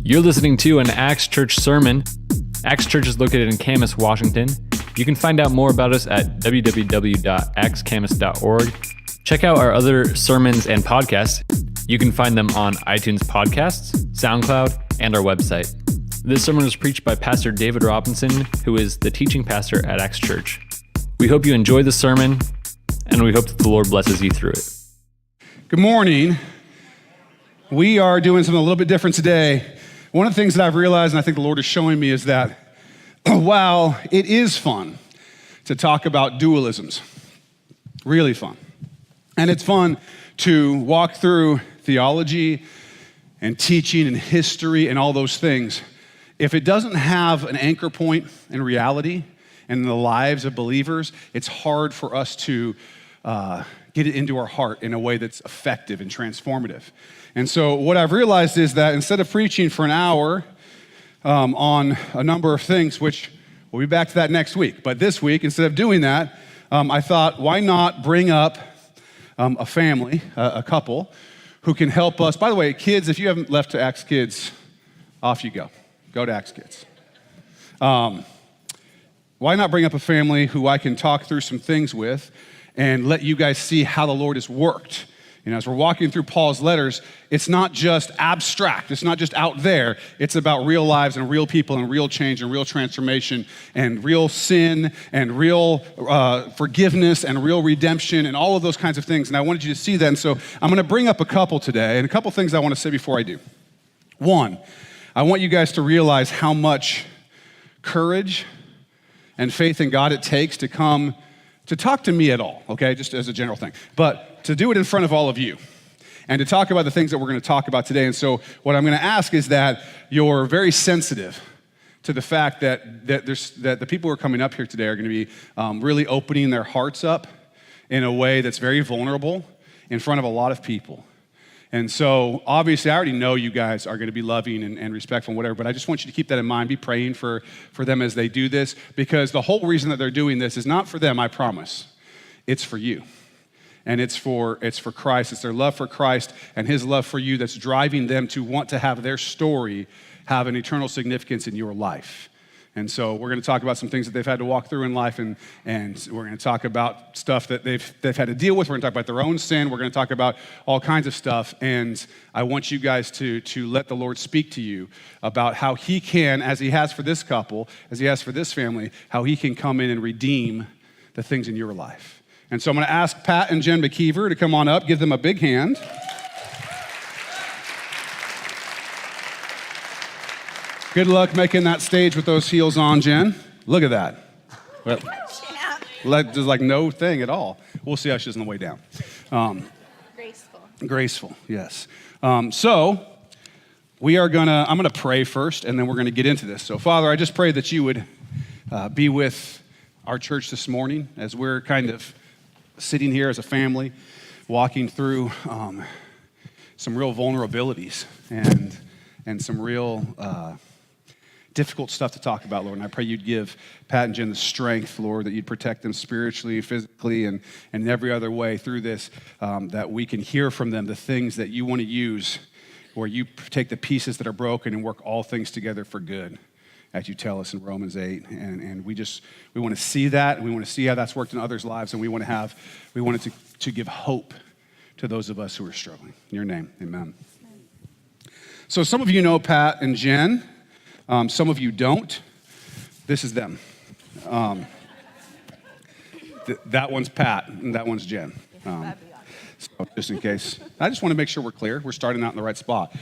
You're listening to an Acts Church sermon. Acts Church is located in Camas, Washington. You can find out more about us at www.actscamas.org. Check out our other sermons and podcasts. You can find them on iTunes Podcasts, SoundCloud, and our website. This sermon was preached by Pastor David Robinson, who is the teaching pastor at Acts Church. We hope you enjoy the sermon, and we hope that the Lord blesses you through it. Good morning. We are doing something a little bit different today. One of the things that I've realized, and I think the Lord is showing me, is that while it is fun to talk about dualisms, really fun, and it's fun to walk through theology and teaching and history and all those things, if it doesn't have an anchor point in reality and in the lives of believers, it's hard for us to get it into our heart in a way that's effective and transformative. And so what I've realized is that instead of preaching for an hour on a number of things, which we'll be back to that next week, but this week, instead of doing that, I thought, why not bring up a family, a couple, who can help us. By the way, kids, if you haven't left to Acts Kids, off you go. Go to Acts Kids. Why not bring up a family who I can talk through some things with and let you guys see how the Lord has worked. You know, as we're walking through Paul's letters, it's not just abstract. It's not just out there. It's about real lives and real people and real change and real transformation and real sin and real forgiveness and real redemption and all of those kinds of things. And I wanted you to see that. And so I'm going to bring up a couple today and a couple things I want to say before I do. One, I want you guys to realize how much courage and faith in God it takes to come to talk to me at all, okay, just as a general thing, but to do it in front of all of you and to talk about the things that we're going to talk about today. And so what I'm going to ask is that you're very sensitive to the fact that the people who are coming up here today are going to be really opening their hearts up in a way that's very vulnerable in front of a lot of people. And so, obviously, I already know you guys are going to be loving and respectful and whatever, but I just want you to keep that in mind. Be praying for them as they do this, because the whole reason that they're doing this is not for them, I promise. It's for you. And it's for Christ. It's their love for Christ and his love for you that's driving them to want to have their story have an eternal significance in your life. And so we're going to talk about some things that they've had to walk through in life, and we're going to talk about stuff that they've had to deal with. We're going to talk about their own sin. We're going to talk about all kinds of stuff, and I want you guys to let the Lord speak to you about how he can, as he has for this couple, as he has for this family, how he can come in and redeem the things in your life. And so I'm going to ask Pat and Jen McKeever to come on up. Give them a big hand. Good luck making that stage with those heels on, Jen. Look at that. There's like no thing at all. We'll see how she's on the way down. Graceful, yes. So I'm gonna pray first, and then we're gonna get into this. So Father, I just pray that you would be with our church this morning as we're kind of sitting here as a family, walking through some real vulnerabilities and some real difficult stuff to talk about, Lord. And I pray you'd give Pat and Jen the strength, Lord, that you'd protect them spiritually, physically, and in every other way through this, that we can hear from them the things that you want to use, where you take the pieces that are broken and work all things together for good, as you tell us in Romans 8. And we want to see that, and we want to see how that's worked in others' lives, and we want it to give hope to those of us who are struggling. In your name, amen. So some of you know Pat and Jen. Some of you don't. This is them. That one's Pat, and that one's Jen. So just in case, I just want to make sure we're clear. We're starting out in the right spot.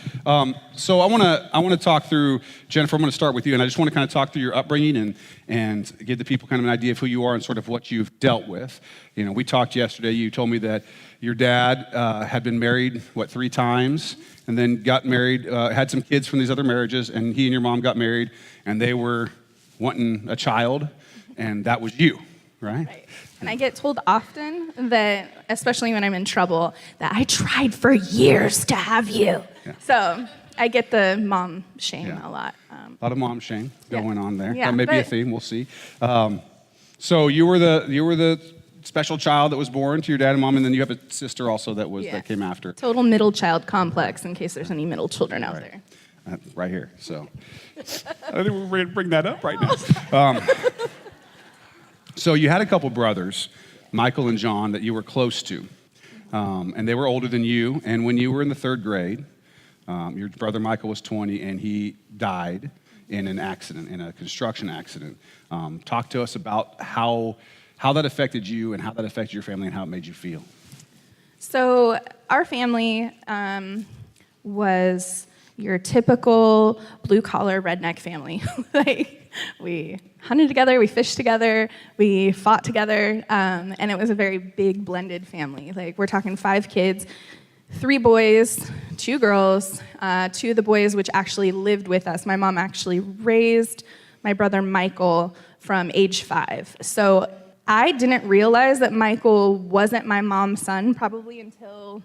So I want to talk through, Jennifer, I'm going to start with you, and I just want to kind of talk through your upbringing and give the people kind of an idea of who you are and sort of what you've dealt with. You know, we talked yesterday. You told me that your dad had been married, 3 times, and then got married, had some kids from these other marriages, and he and your mom got married, and they were wanting a child, and that was you, right? Right. And I get told often that, especially when I'm in trouble, that I tried for years to have you. Yeah. So I get the mom shame a lot. A lot of mom shame going on there. Yeah, that may be a theme. We'll see. So you were the special child that was born to your dad and mom, and then you have a sister also that came after. Total middle child complex, in case there's any middle children out there. right here. So I think we're going to bring that up right now. So you had a couple brothers, Michael and John, that you were close to. And they were older than you. And when you were in the third grade, your brother Michael was 20, and he died in an accident, in a construction accident. Talk to us about how that affected you and how that affected your family and how it made you feel. So our family was your typical blue-collar redneck family. Like, we hunted together, we fished together, we fought together, and it was a very big blended family. Like, we're talking 5 kids, 3 boys, 2 girls. 2 of the boys which actually lived with us. My mom actually raised my brother Michael from age 5. So I didn't realize that Michael wasn't my mom's son probably until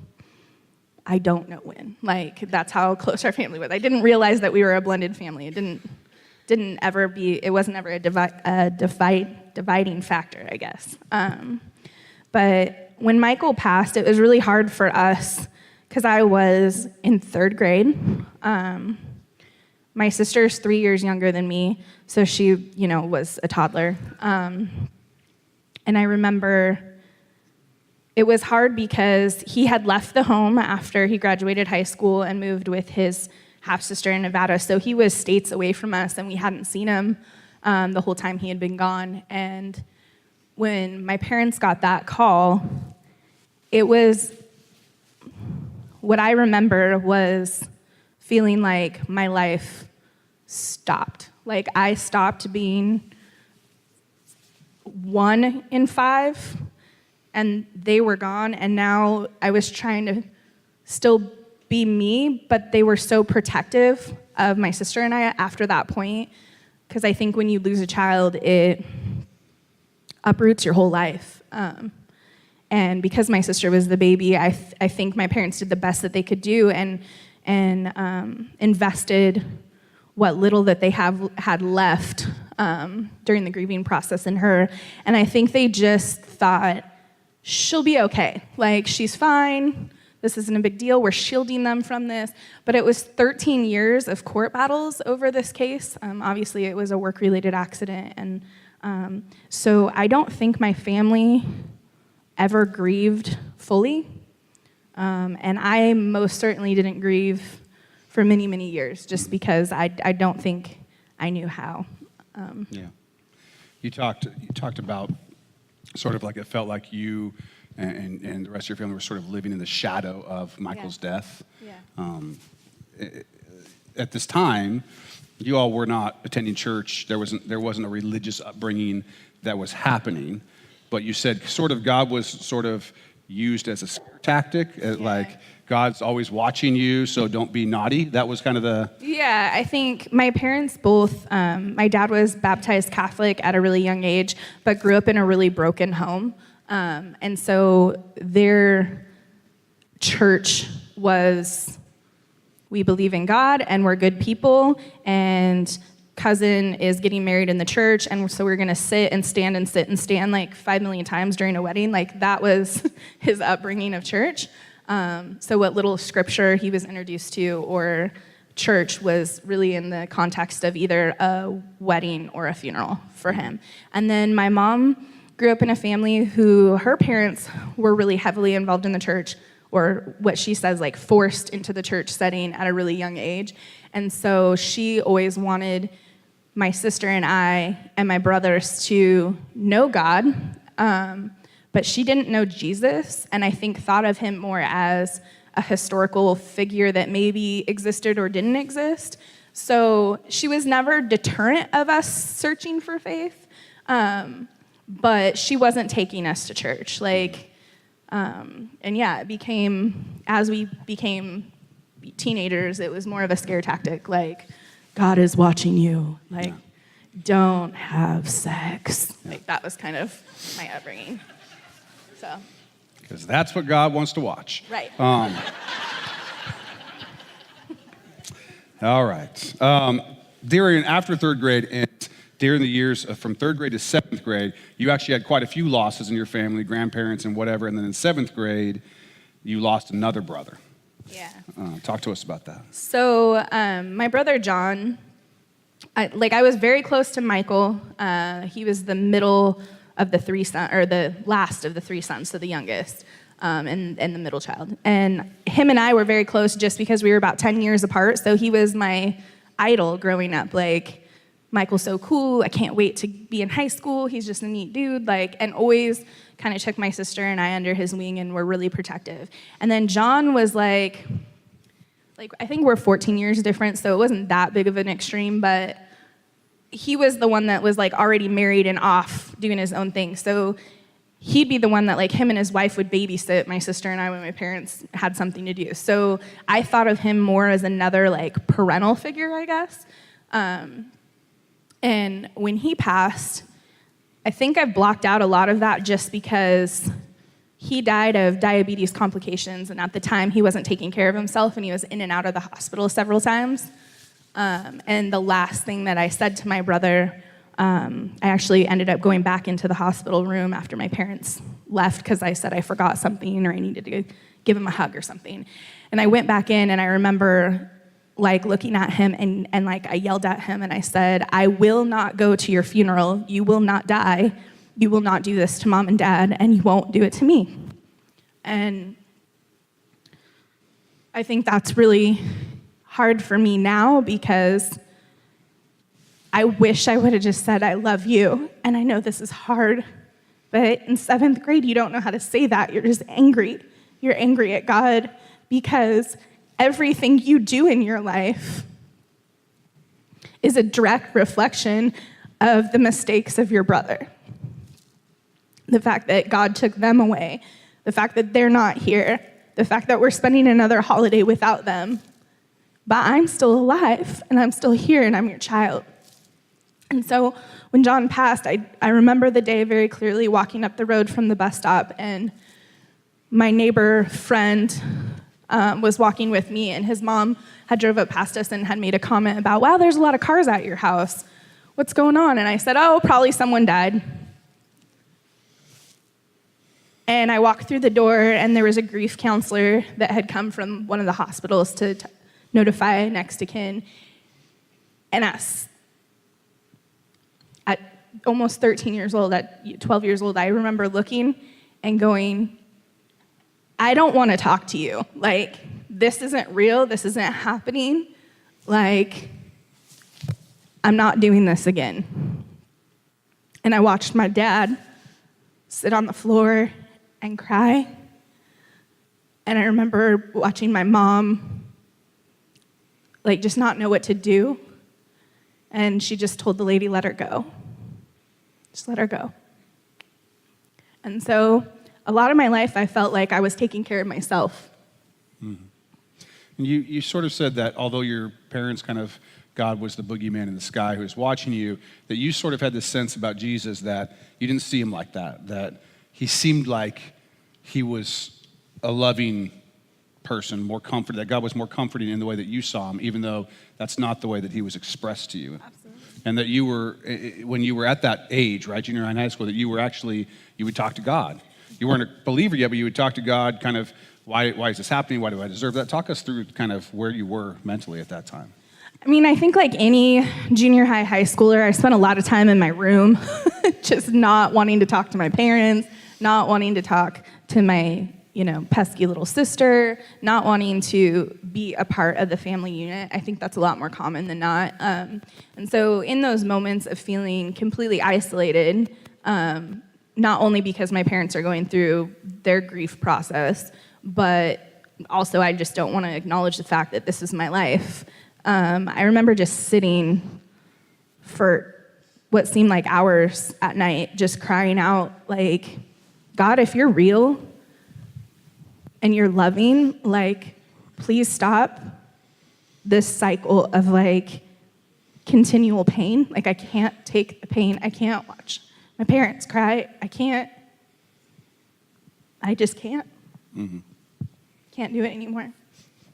I don't know when. Like, that's how close our family was. I didn't realize that we were a blended family. It wasn't ever a dividing factor, I guess. But when Michael passed, it was really hard for us because I was in 3rd grade. My sister's 3 years younger than me, so she, was a toddler. And I remember it was hard because he had left the home after he graduated high school and moved with his half-sister in Nevada. So he was states away from us, and we hadn't seen him the whole time he had been gone. And when my parents got that call, what I remember was feeling like my life stopped. Like, I stopped being 1 in 5, and they were gone, and now I was trying to still be me, but they were so protective of my sister and I after that point, because I think when you lose a child, it uproots your whole life. And because my sister was the baby, I think my parents did the best that they could do and invested what little that they had left during the grieving process in her. And I think they just thought, she'll be okay. Like, she's fine. This isn't a big deal. We're shielding them from this. But it was 13 years of court battles over this case. Obviously, it was a work-related accident. And so I don't think my family ever grieved fully. And I most certainly didn't grieve for many, many years, just because I don't think I knew how. Yeah. You talked about sort of like it felt like you and the rest of your family were sort of living in the shadow of Michael's death. Yeah. At this time, you all were not attending church. There wasn't a religious upbringing that was happening, but you said sort of God was sort of used as a scare tactic, like God's always watching you, so don't be naughty. That was kind of the... Yeah, I think my parents both, my dad was baptized Catholic at a really young age, but grew up in a really broken home. And so their church was, we believe in God and we're good people, and cousin is getting married in the church, and so we're gonna sit and stand like 5 million times during a wedding. Like, that was his upbringing of church. So what little scripture he was introduced to or church was really in the context of either a wedding or a funeral for him. And then my mom grew up in a family who her parents were really heavily involved in the church, or what she says, like, forced into the church setting at a really young age. And so she always wanted my sister and I and my brothers to know God, but she didn't know Jesus, and I think thought of him more as a historical figure that maybe existed or didn't exist. So she was never deterrent of us searching for faith, but she wasn't taking us to church. It became, as we became teenagers, it was more of a scare tactic, like, God is watching you, like, don't have sex. Like, that was kind of my upbringing. So. Because that's what God wants to watch. Right. All right. After 3rd grade and during the years from 3rd grade to 7th grade, you actually had quite a few losses in your family, grandparents and whatever, and then in 7th grade, you lost another brother. Yeah. Talk to us about that. So my brother John, I was very close to Michael. He was the middle of the three sons, or the last of the three sons, so the youngest, and the middle child. And him and I were very close just because we were about 10 years apart. So he was my idol growing up. Like, Michael's so cool. I can't wait to be in high school. He's just a neat dude. And always kind of took my sister and I under his wing and were really protective. And then John was like I think we're 14 years different, so it wasn't that big of an extreme, but he was the one that was already married and off doing his own thing. So he'd be the one that him and his wife would babysit my sister and I when my parents had something to do. So I thought of him more as another parental figure, I guess. And when he passed, I think I've blocked out a lot of that just because he died of diabetes complications, and at the time he wasn't taking care of himself and he was in and out of the hospital several times. And the last thing that I said to my brother, I actually ended up going back into the hospital room after my parents left because I said I forgot something or I needed to give him a hug or something. And I went back in and I remember looking at him and I yelled at him and I said, I will not go to your funeral. You will not die. You will not do this to mom and dad, and you won't do it to me. And I think that's really hard for me now because I wish I would have just said, I love you. And I know this is hard, but in 7th grade, you don't know how to say that. You're just angry. You're angry at God because everything you do in your life is a direct reflection of the mistakes of your brother. The fact that God took them away, the fact that they're not here, the fact that we're spending another holiday without them. But I'm still alive, and I'm still here, and I'm your child. And so when John passed, I remember the day very clearly, walking up the road from the bus stop, and my neighbor friend was walking with me, and his mom had drove up past us and had made a comment about, wow, there's a lot of cars at your house. What's going on? And I said, oh, probably someone died. And I walked through the door, and there was a grief counselor that had come from one of the hospitals to notify next of kin. And at almost 13 years old, at 12 years old, I remember looking and going, I don't want to talk to you. This isn't real. This isn't happening. I'm not doing this again. And I watched my dad sit on the floor and cry. And I remember watching my mom, just not know what to do. And she just told the lady, let her go. Just let her go. And so a lot of my life, I felt like I was taking care of myself. Mm-hmm. And you sort of said that although your parents God was the boogeyman in the sky who was watching you, that you sort of had this sense about Jesus that you didn't see him like that he seemed like he was a loving person, more comforted, that God was more comforting in the way that you saw him, even though that's not the way that he was expressed to you. Absolutely. And that you were, when you were at that age, right, junior high and high school, that you would talk to God. You weren't a believer yet, but you would talk to God why is this happening? Why do I deserve that? Talk us through where you were mentally at that time. I mean, I think like any junior high, high schooler, I spent a lot of time in my room, just not wanting to talk to my parents, not wanting to talk to my, pesky little sister, not wanting to be a part of the family unit. I think that's a lot more common than not. And so in those moments of feeling completely isolated, not only because my parents are going through their grief process, but also I just don't want to acknowledge the fact that this is my life. I remember just sitting for what seemed like hours at night, just crying out, like, God, if you're real and you're loving, please stop this cycle of continual pain. I can't take the pain. I can't watch my parents cry. I just can't. Mm-hmm. Can't do it anymore.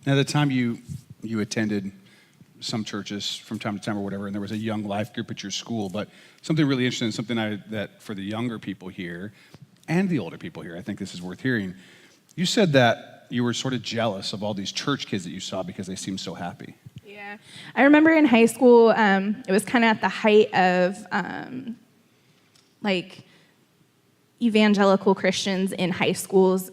Now, the time you attended some churches from time to time or whatever, and there was a young life group at your school, but something really interesting, something that for the younger people here and the older people here, I think this is worth hearing. You said that you were sort of jealous of all these church kids that you saw because they seemed so happy. Yeah. I remember in high school, it was kind of at the height of like evangelical Christians in high schools,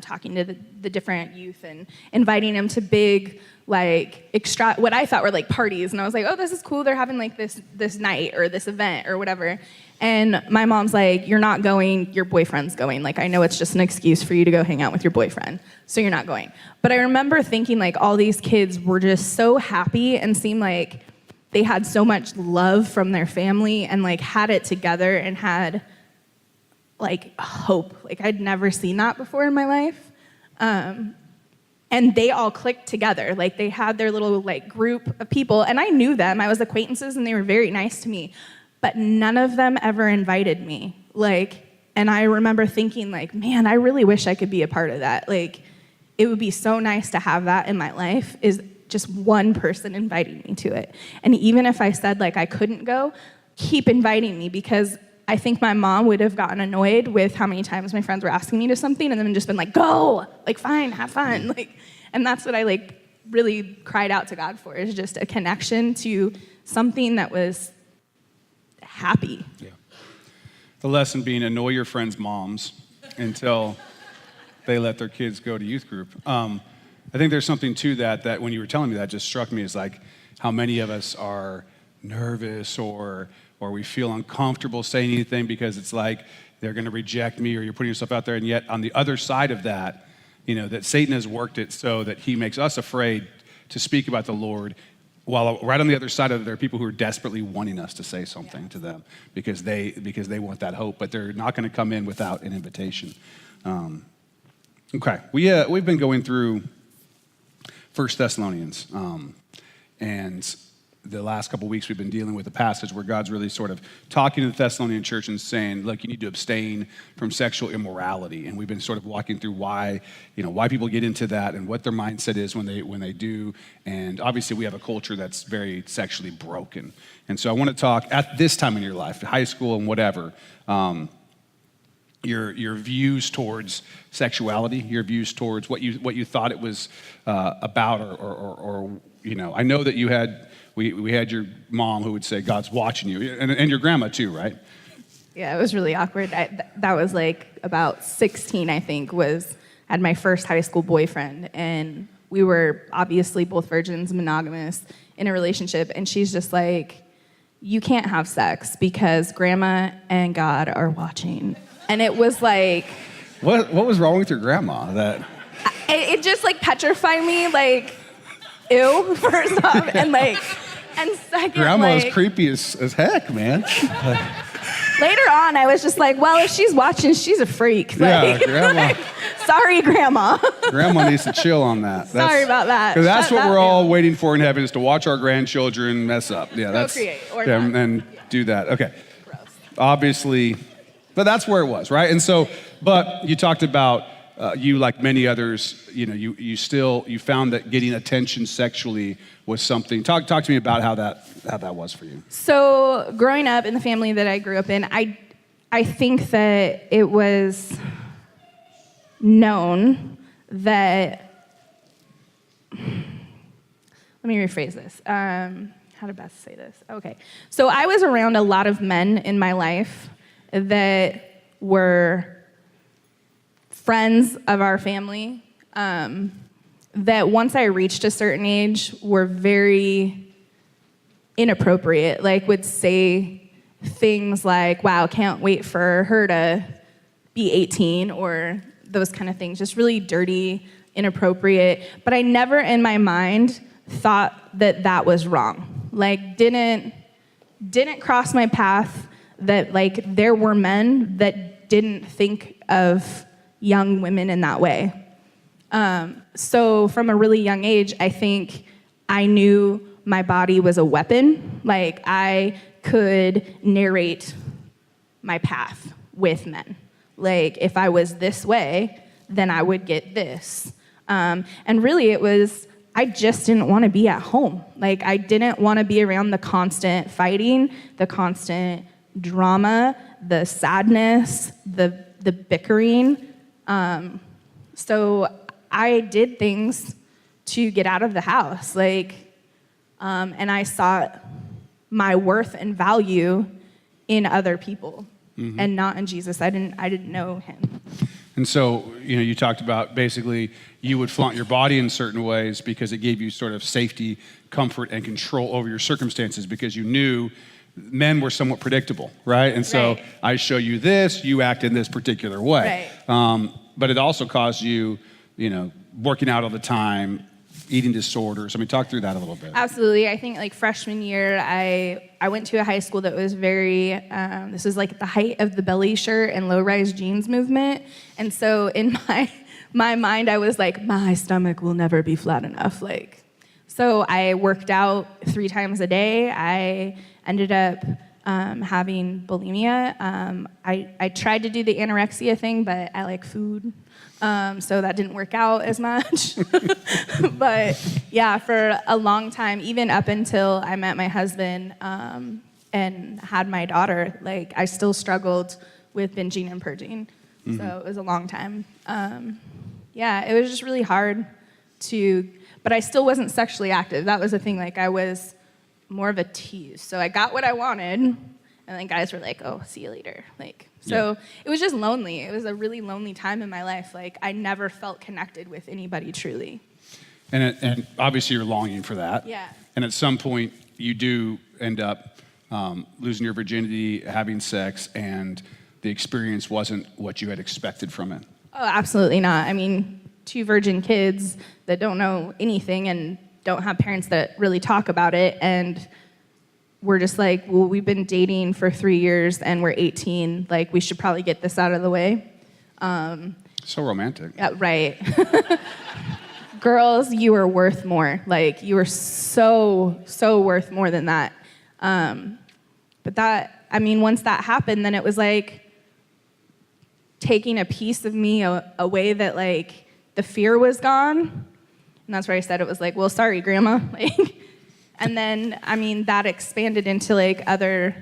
talking to the different youth and inviting them to big, like, what I thought were like parties. And I was like, oh, this is cool. They're having like this night or this event or whatever. And my mom's like, you're not going, your boyfriend's going. Like, I know it's just an excuse for you to go hang out with your boyfriend, so you're not going. But I remember thinking like all these kids were just so happy and seemed like they had so much love from their family and like had it together and had like hope. Like I'd never seen that before in my life. And they all clicked together. Like they had their little like group of people, and I knew them. I was acquaintances and they were very nice to me, but none of them ever invited me. Like, and I remember thinking like, man, I really wish I could be a part of that. Like, it would be so nice to have that in my life, is just one person inviting me to it. And even if I said like I couldn't go, keep inviting me, because I think my mom would have gotten annoyed with how many times my friends were asking me to something and then just been like, go, like fine, have fun. Like, and that's what I like really cried out to God for, is just a connection to something that was happy. Yeah. The lesson being, annoy your friends' moms until they let their kids go to youth group. I think there's something to that when you were telling me that just struck me as like how many of us are nervous or we feel uncomfortable saying anything because it's like they're going to reject me, or you're putting yourself out there. And yet on the other side of that, you know, that Satan has worked it so that he makes us afraid to speak about the Lord, while right on the other side of it, there are people who are desperately wanting us to say something to them because they want that hope, but they're not going to come in without an invitation. Okay, we've been going through 1 Thessalonians, and the last couple of weeks we've been dealing with a passage where God's really sort of talking to the Thessalonian church and saying, look, you need to abstain from sexual immorality. And we've been sort of walking through why people get into that and what their mindset is when they do. And obviously we have a culture that's very sexually broken. And so I want to talk at this time in your life, high school and whatever, your views towards sexuality, your views towards what you thought it was about, or I know that you had. We had your mom who would say, God's watching you, and your grandma too, right? Yeah, it was really awkward. That was like about 16, I think, had my first high school boyfriend, and we were obviously both virgins, monogamous, in a relationship, and she's just like, you can't have sex because grandma and God are watching. And it was like... What was wrong with your grandma? It just like petrified me, like, ew, first off, and second, Grandma is creepy as heck, man. Later on, I was just like, well, if she's watching, she's a freak. Yeah, Grandma. Sorry, Grandma. Grandma needs to chill on that. Sorry about that. Because that's what we're all waiting for in heaven, is to watch our grandchildren mess up. Yeah, procreate or not. And do that. Okay. Gross. Obviously, but that's where it was, right? And so, but you talked about you, like many others, you found that getting attention sexually was something. Talk to me about how that was for you. So growing up in the family that I grew up in, I think that it was known that, let me rephrase this. How to best say this? Okay. So I was around a lot of men in my life that were friends of our family, that once I reached a certain age were very inappropriate, like would say things like, wow, can't wait for her to be 18, or those kind of things, just really dirty, inappropriate. But I never in my mind thought that was wrong. Like didn't cross my path that like there were men that didn't think of young women in that way. So from a really young age, I think I knew my body was a weapon. Like I could narrate my path with men. Like if I was this way, then I would get this. And really it was, I just didn't want to be at home. Like I didn't want to be around the constant fighting, the constant drama, the sadness, the bickering. So I did things to get out of the house, and I sought my worth and value in other people and not in Jesus. I didn't know him. And so, you talked about basically you would flaunt your body in certain ways because it gave you sort of safety, comfort, and control over your circumstances because you knew men were somewhat predictable, right? And so Right. I show you this, you act in this particular way. Right. But it also caused you, working out all the time, eating disorders. I mean, talk through that a little bit. Absolutely. I think freshman year, I went to a high school that was very, this was the height of the belly shirt and low-rise jeans movement. And so in my mind, I was like, my stomach will never be flat enough. So I worked out 3 times a day. I ended up having bulimia. I tried to do the anorexia thing, but I like food. So that didn't work out as much. But yeah, for a long time, even up until I met my husband and had my daughter, I still struggled with binging and purging. So it was a long time. It was just really hard but I still wasn't sexually active. That was the thing. I was more of a tease. So I got what I wanted, and then guys were like, "Oh, see you later." It was just lonely. It was a really lonely time in my life. I never felt connected with anybody truly. And obviously you're longing for that. Yeah. And at some point you do end up losing your virginity, having sex, and the experience wasn't what you had expected from it. Oh, absolutely not. I mean, 2 virgin kids that don't know anything and don't have parents that really talk about it, and we're just well, we've been dating for 3 years and we're 18. We should probably get this out of the way. So romantic. Yeah, right. Girls, you are worth more. You are so worth more than that. But once that happened, then it was taking a piece of me away that the fear was gone. And that's where I said it was well, sorry, Grandma. And then, that expanded into other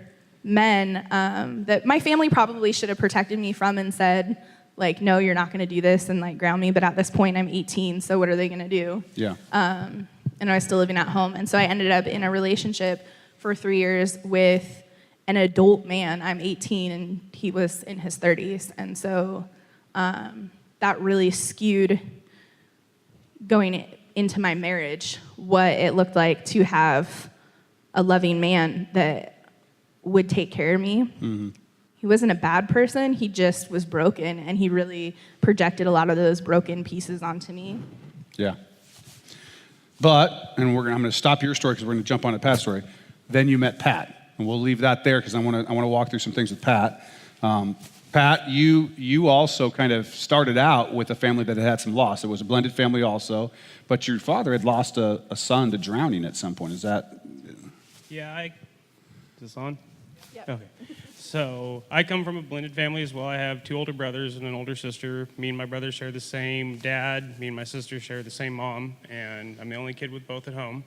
men that my family probably should have protected me from and said, no, you're not going to do this and ground me. But at this point, I'm 18, so what are they going to do? Yeah. And I was still living at home. And so I ended up in a relationship for 3 years with an adult man. I'm 18 and he was in his 30s. And so that really skewed going into my marriage, what it looked like to have a loving man that would take care of me. Mm-hmm. He wasn't a bad person, he just was broken, and he really projected a lot of those broken pieces onto me. Yeah. But, and I'm going to stop your story because we're going to jump on to Pat's story. Then you met Pat, and we'll leave that there because I want to walk through some things with Pat. Pat, you also kind of started out with a family that had some loss. It was a blended family also, but your father had lost a son to drowning at some point. Is that? Yeah, is this on? Yeah. Okay. So I come from a blended family as well. I have 2 older brothers and an older sister. Me and my brother share the same dad. Me and my sister share the same mom, and I'm the only kid with both at home,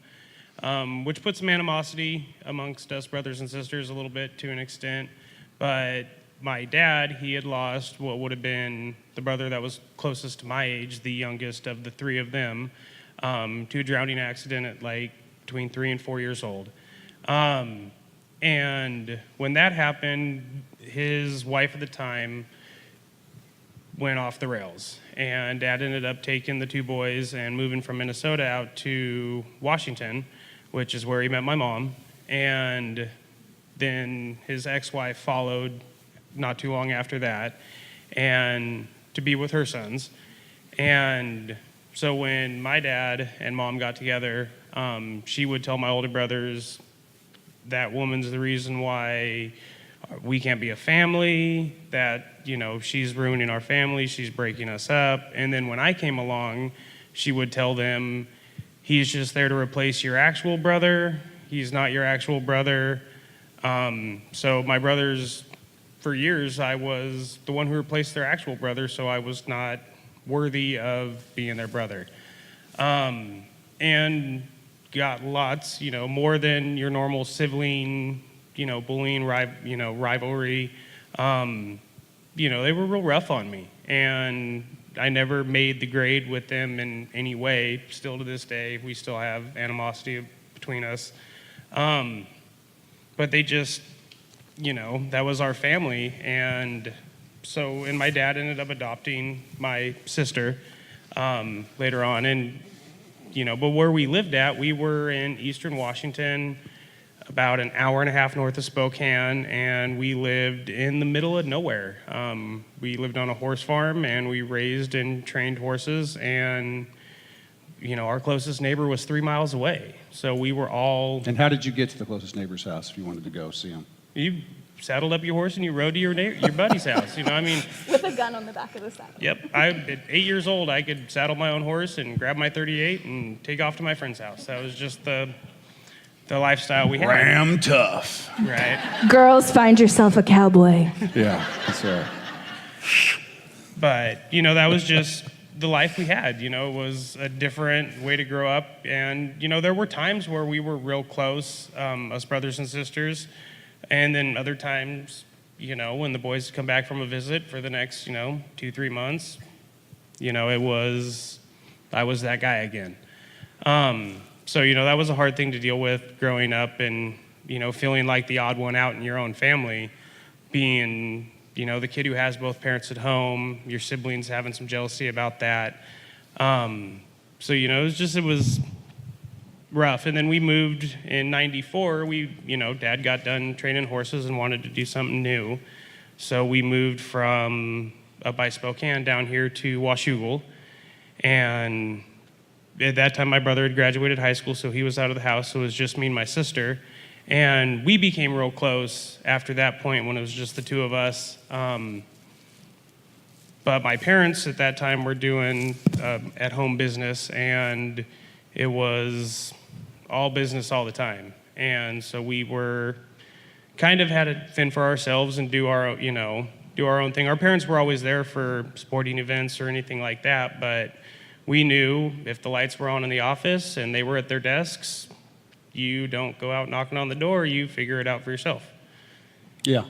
which puts some animosity amongst us brothers and sisters a little bit to an extent. But my dad, he had lost what would have been the brother that was closest to my age, the youngest of the 3 of them, to a drowning accident at between 3 and 4 years old. And when that happened, his wife at the time went off the rails. And Dad ended up taking the 2 boys and moving from Minnesota out to Washington, which is where he met my mom. And then his ex-wife followed not too long after that, and to be with her sons. And so when my dad and mom got together, she would tell my older brothers, that woman's the reason why we can't be a family, that, she's ruining our family, she's breaking us up. And then when I came along, she would tell them, he's just there to replace your actual brother, he's not your actual brother. So my brothers, for years, I was the one who replaced their actual brother, so I was not worthy of being their brother. And got lots, more than your normal sibling, bullying, rivalry. They were real rough on me. And I never made the grade with them in any way. Still to this day, we still have animosity between us. But they just, that was our family. And my dad ended up adopting my sister later on. And, but where we lived at, we were in Eastern Washington, about an hour and a half north of Spokane, and we lived in the middle of nowhere. We lived on a horse farm, and we raised and trained horses, and our closest neighbor was 3 miles away. So we were all... And how did you get to the closest neighbor's house if you wanted to go see him? You saddled up your horse and you rode to your buddy's house. With a gun on the back of the saddle. Yep. At 8 years old, I could saddle my own horse and grab my .38 and take off to my friend's house. That was just the lifestyle we had. Ram tough. Right. Girls, find yourself a cowboy. Yeah, that's right. But, that was just the life we had. It was a different way to grow up. And, there were times where we were real close, us brothers and sisters. And then other times, when the boys come back from a visit for the next, 2-3 months, I was that guy again. So, that was a hard thing to deal with growing up and, feeling like the odd one out in your own family, being, the kid who has both parents at home, your siblings having some jealousy about that. So, it was rough. And then we moved in 94. Dad got done training horses and wanted to do something new. So we moved from up by Spokane down here to Washougal. And at that time, my brother had graduated high school, so he was out of the house. So it was just me and my sister. And we became real close after that point when it was just the two of us. But my parents at that time were doing at-home business, and it was all business all the time. And so we were kind of had to fend for ourselves and do our own thing. Our parents were always there for sporting events or anything like that, but we knew if the lights were on in the office and they were at their desks, you don't go out knocking on the door, you figure it out for yourself. Yeah.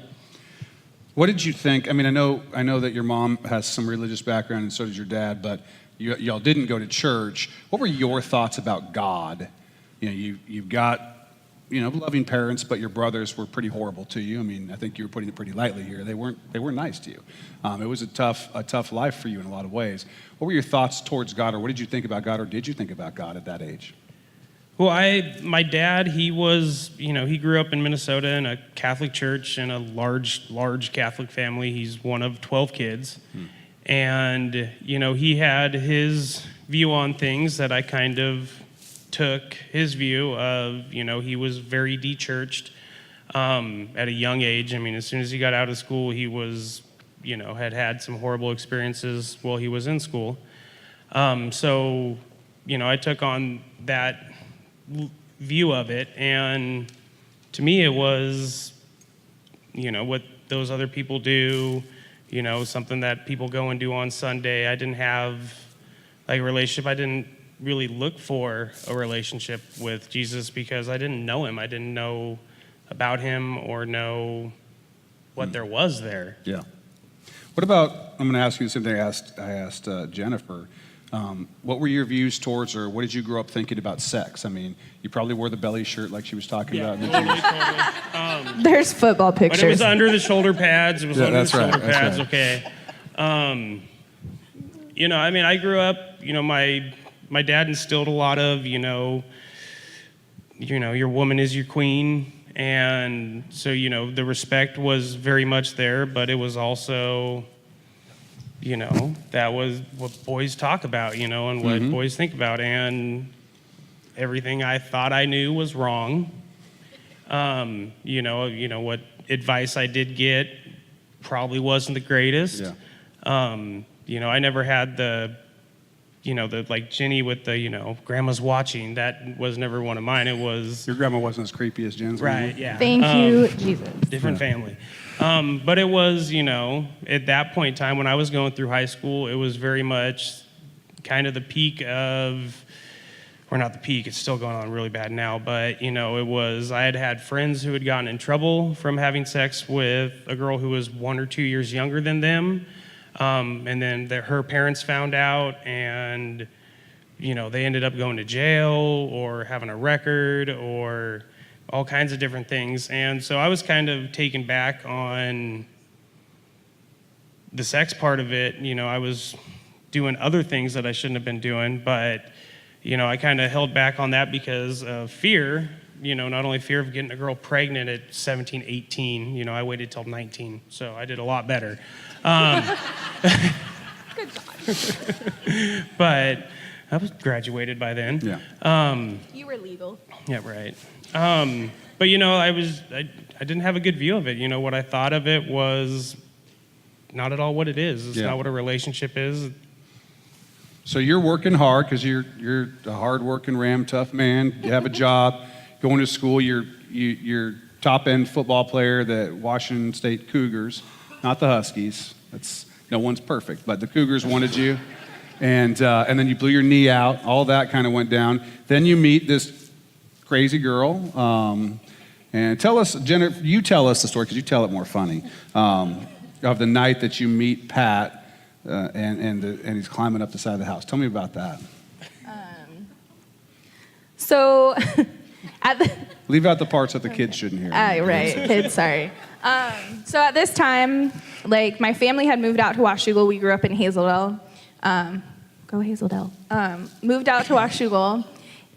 What did you think? I mean, I know that your mom has some religious background and so does your dad, but y'all didn't go to church. What were your thoughts about God? You've got, loving parents, but your brothers were pretty horrible to you. I mean, I think you were putting it pretty lightly here. They weren't nice to you. It was a tough life for you in a lot of ways. What were your thoughts towards God, or what did you think about God, or did you think about God at that age? Well, my dad, he was, he grew up in Minnesota in a Catholic church in a large Catholic family. He's one of 12 kids. And, he had his view on things that I kind of took his view of, he was very de-churched at a young age. I mean, as soon as he got out of school, he was, had some horrible experiences while he was in school. So, I took on that view of it, and to me it was, what those other people do, something that people go and do on Sunday. I didn't have like a relationship. I didn't really look for a relationship with Jesus because I didn't know him. I didn't know about him or know what there was there. Yeah. What about, I'm going to ask you the same thing I asked Jennifer. What were your views towards, or what did you grow up thinking about sex? I mean, you probably wore the belly shirt like she was talking about. Totally. There's football pictures. But it was under the shoulder pads. It was under the shoulder right, pads. right. Okay. I grew up. My dad instilled a lot of, your woman is your queen, and so the respect was very much there, but it was also, that was what boys talk about, and what boys think about, and everything I thought I knew was wrong. What advice I did get probably wasn't the greatest. Yeah. I never had the like Jenny with the, grandma's watching. That was never one of mine. It was... Your grandma wasn't as creepy as Jen's. Right, yeah. Thank you, Jesus. Different family. But it was, at that point in time when I was going through high school, it was very much kind of the peak of, or not the peak, it's still going on really bad now, but, it was, I had friends who had gotten in trouble from having sex with a girl who was 1 or 2 years younger than them. And then her parents found out, and they ended up going to jail or having a record or all kinds of different things. And so I was kind of taken back on the sex part of it. I was doing other things that I shouldn't have been doing, but I kind of held back on that because of fear. Not only fear of getting a girl pregnant at 17, 18. I waited till 19, so I did a lot better. Good God. But I was graduated by then. Yeah. You were legal. Yeah, right. But I didn't have a good view of it. What I thought of it was not at all what it is. It's not what a relationship is. So you're working hard because you're a hard-working, tough man. You have a job, going to school. You're top-end football player, the Washington State Cougars, not the Huskies. That's no one's perfect, but the Cougars wanted you, and then you blew your knee out. All that kind of went down. Then you meet this crazy girl, and tell us, Jennifer. You tell us the story because you tell it more funny. Of the night that you meet Pat, and he's climbing up the side of the house. Tell me about that. So, Leave out the parts that the kids shouldn't hear. Right, kids, sorry. So at this time, my family had moved out to Washougal. We grew up in Hazeldale. Go Hazeldale. Moved out to Washougal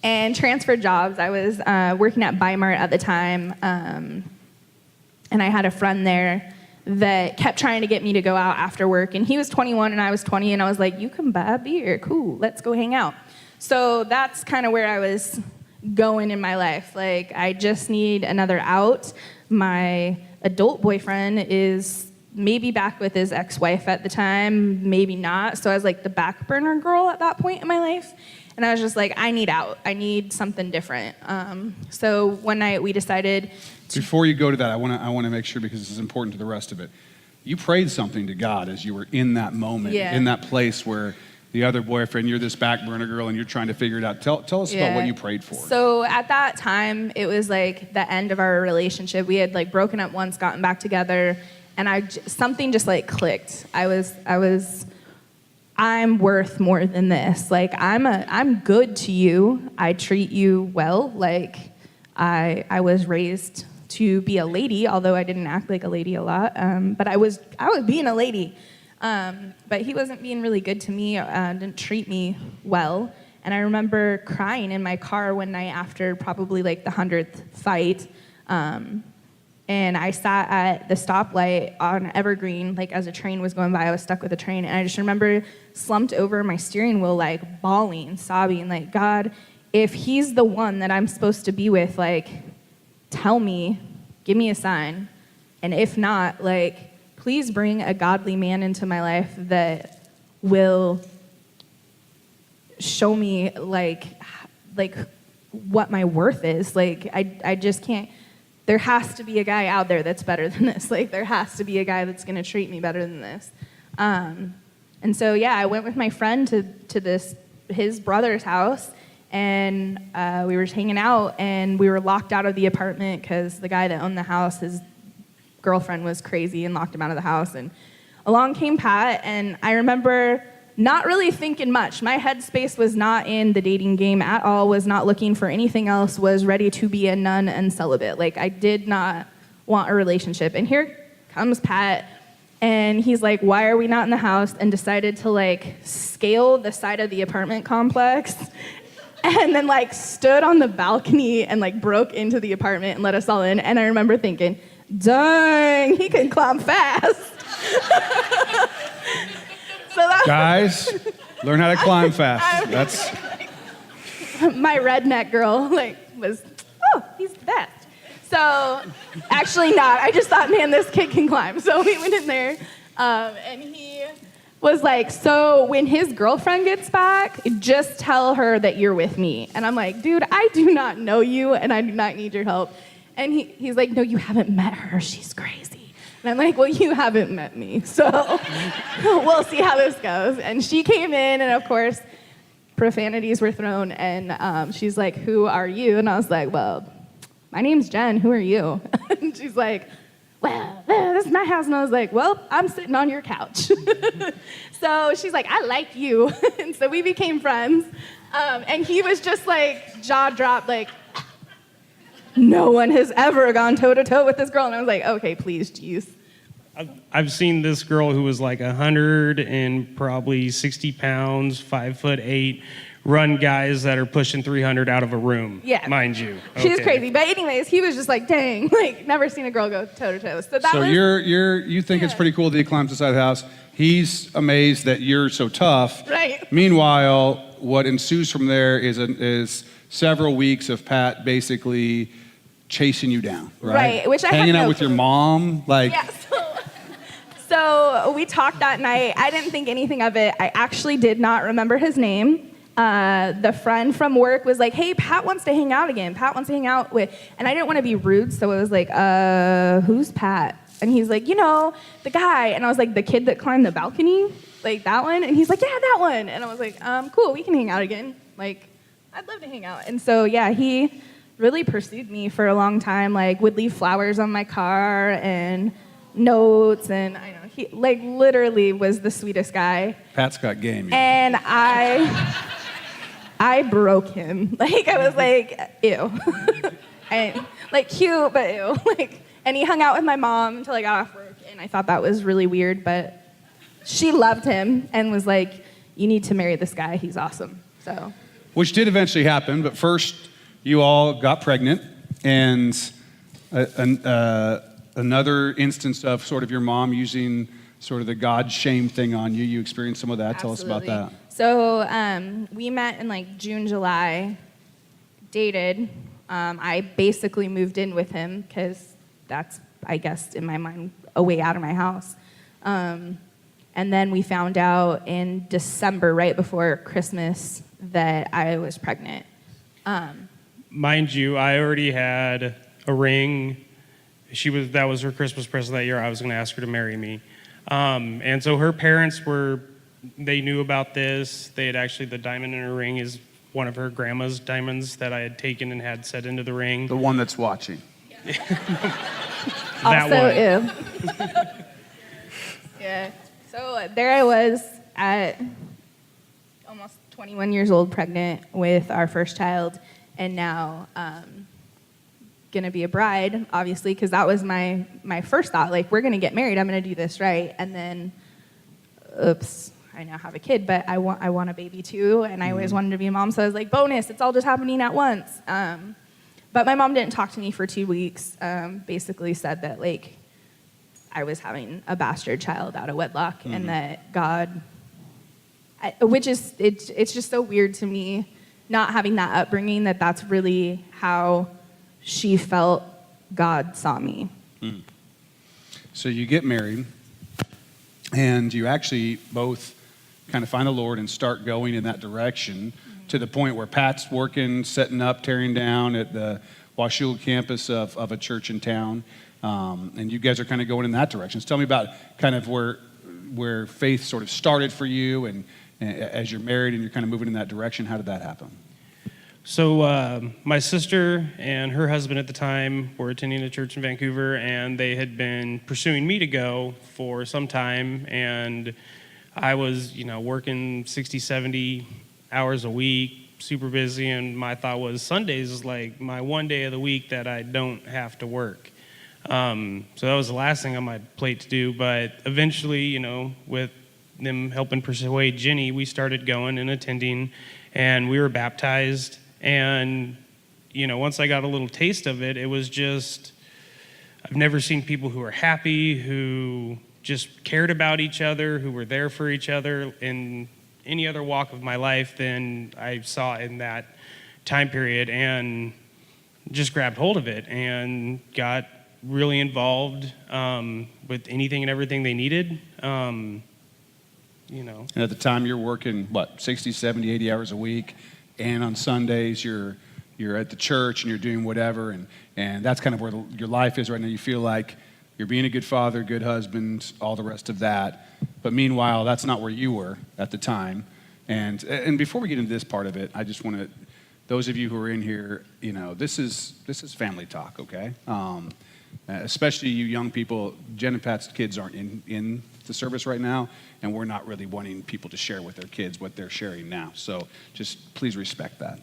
and transferred jobs. I was working at Bi-Mart at the time, and I had a friend there that kept trying to get me to go out after work. And he was 21 and I was 20, and I was like, you can buy a beer, cool, let's go hang out. So that's kind of where I was going in my life. I just need another out. My adult boyfriend is maybe back with his ex-wife at the time, maybe not. So I was the back burner girl at that point in my life. And I was just I need out. I need something different. So one night we decided. Before you go to that, I want to make sure, because this is important to the rest of it. You prayed something to God as you were in that moment, in that place where the other boyfriend, you're this back burner girl, and you're trying to figure it out. Tell us about what you prayed for. So at that time, it was the end of our relationship. We had broken up once, gotten back together, and something just clicked. I'm worth more than this. I'm good to you. I treat you well. I was raised to be a lady, although I didn't act like a lady a lot. But I was being a lady. But he wasn't being really good to me, didn't treat me well. And I remember crying in my car one night after probably the 100th fight. And I sat at the stoplight on Evergreen, as a train was going by. I was stuck with a train. And I just remember slumped over my steering wheel, bawling, sobbing, God, if he's the one that I'm supposed to be with, tell me, give me a sign. And if not, please bring a godly man into my life that will show me what my worth is. I just can't. There has to be a guy out there that's better than this. There has to be a guy that's gonna treat me better than this. And so I went with my friend to his brother's house, and we were hanging out, and we were locked out of the apartment because the guy that owned the house, his girlfriend was crazy and locked him out of the house. And along came Pat, and I remember not really thinking much. My headspace was not in the dating game at all, was not looking for anything else, was ready to be a nun and celibate. I did not want a relationship. And here comes Pat, and he's like, why are we not in the house? And decided to scale the side of the apartment complex, and then stood on the balcony and broke into the apartment and let us all in. And I remember thinking, dang, he can climb fast. Guys, learn how to climb fast. That's my redneck girl was, he's the best. So actually not. I just thought, man, this kid can climb. So we went in there, and he was so when his girlfriend gets back, just tell her that you're with me. And I'm like, dude, I do not know you, and I do not need your help. And he's like, no, you haven't met her. She's crazy. And I'm like, well, you haven't met me, so we'll see how this goes. And she came in, and of course, profanities were thrown, and she's like, who are you? And I was like, well, my name's Jen. Who are you? And she's like, well, this is my house. And I was like, well, I'm sitting on your couch. So she's like, I like you. And so we became friends. And he was just like jaw dropped, like, no one has ever gone toe to toe with this girl. And I was like, okay, please, geez. I've seen this girl who was like 100 and probably 60 pounds, 5'8", run guys that are pushing 300 out of a room. Yeah. Mind you. She's Okay. crazy. But anyways, he was just like, dang, like never seen a girl go toe to toe. So that So was, you think it's pretty cool that he climbs inside the house. He's amazed that you're so tough. Right. Meanwhile, what ensues from there is several weeks of Pat basically chasing you down, right? Right, which I had hanging out no with your clue. mom, like. yeah. So we talked that night. I didn't think anything of it. I actually did not remember his name. The friend from work was like, hey, Pat wants to hang out again. Pat wants to hang out with, and I didn't want to be rude, so it was like, who's Pat? And he's like, you know, the guy. And I was like, the kid that climbed the balcony? Like that one? And he's like, yeah, that one. And I was like, cool, we can hang out again. Like, I'd love to hang out. And so, yeah, he really pursued me for a long time, like would leave flowers on my car and notes, and I know, he like literally was the sweetest guy. Pat's got game. Yeah. And I broke him. Like, I was like, ew. And like cute, but ew. Like, and he hung out with my mom until I got off work, and I thought that was really weird, but she loved him and was like, you need to marry this guy, he's awesome. So, Which did eventually happen, but first you all got pregnant, and another instance of sort of your mom using sort of the God shame thing on you. You experienced some of that. Tell us about that. So we met in like June, July, dated. I basically moved in with him because that's, I guess, in my mind, a way out of my house. And then we found out in December, right before Christmas, that I was pregnant. Mind you, I already had a ring. That was her Christmas present that year. I was going to ask her to marry me. And so her parents they knew about this. They had actually, the diamond in her ring is one of her grandma's diamonds that I had taken and had set into the ring. The one that's watching. Also, ew. Yeah. So there I was at almost 21 years old, pregnant with our first child, and now gonna be a bride, obviously, because that was my first thought. Like, we're gonna get married. I'm gonna do this right, and then, oops, I now have a kid, but I want a baby too, and I always wanted to be a mom. So I was like, bonus, it's all just happening at once. But my mom didn't talk to me for 2 weeks. Basically said that like I was having a bastard child out of wedlock, and that God, which is it's just so weird to me, not having that upbringing, that's really how she felt God saw me. So you get married, and you actually both kind of find the Lord and start going in that direction to the point where Pat's working, setting up, tearing down at the Washougal campus of a church in town, and you guys are kind of going in that direction. So tell me about kind of where faith sort of started for you, and as you're married and you're kind of moving in that direction. How did that happen? So my sister and her husband at the time were attending a church in Vancouver, and they had been pursuing me to go for some time, and I was, working 60, 70 hours a week, super busy, and my thought was Sundays is like my one day of the week that I don't have to work. So that was the last thing on my plate to do, but eventually, with them helping persuade Jenny, we started going and attending, and we were baptized. And, once I got a little taste of it, it was just, I've never seen people who are happy, who just cared about each other, who were there for each other in any other walk of my life than I saw in that time period, and just grabbed hold of it and got really involved with anything and everything they needed. And at the time you're working, 60, 70, 80 hours a week, and on Sundays you're at the church and you're doing whatever, and that's kind of where your life is right now. You feel like you're being a good father, good husband, all the rest of that. But meanwhile, that's not where you were at the time. And before we get into this part of it, I just want to, those of you who are in here, this is family talk, okay? especially you young people. Jen and Pat's kids aren't in the service right now, and we're not really wanting people to share with their kids what they're sharing now. So just please respect that.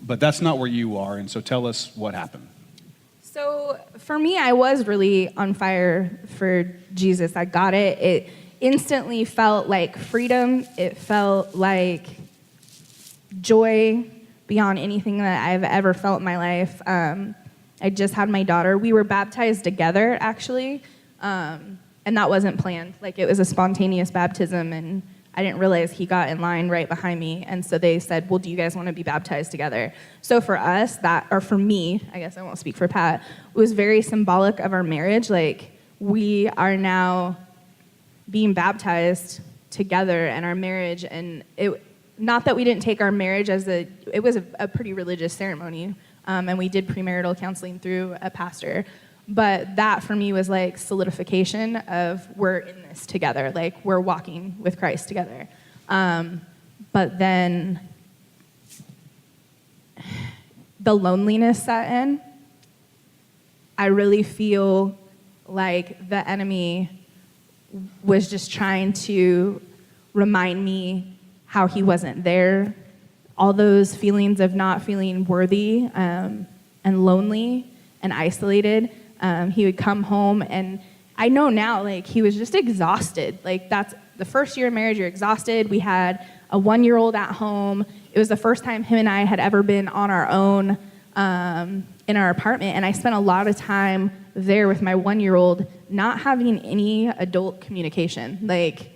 But that's not where you are, and so tell us what happened. So for me, I was really on fire for Jesus. I got it. It instantly felt like freedom. It felt like joy beyond anything that I've ever felt in my life. I just had my daughter. We were baptized together, actually, and that wasn't planned. Like, it was a spontaneous baptism, and I didn't realize he got in line right behind me. And so they said, well, do you guys want to be baptized together? So for us, or for me, I guess I won't speak for Pat, it was very symbolic of our marriage. Like, we are now being baptized together in our marriage. And not that we didn't take our marriage it was a pretty religious ceremony. And we did premarital counseling through a pastor. But that for me was like solidification of we're in this together, like we're walking with Christ together. But then the loneliness set in. I really feel like the enemy was just trying to remind me how he wasn't there. All those feelings of not feeling worthy and lonely and isolated. He would come home, and I know now, like, he was just exhausted. Like, that's the first year of marriage, you're exhausted. We had a 1-year-old at home. It was the first time him and I had ever been on our own in our apartment, and I spent a lot of time there with my 1-year-old, not having any adult communication. Like,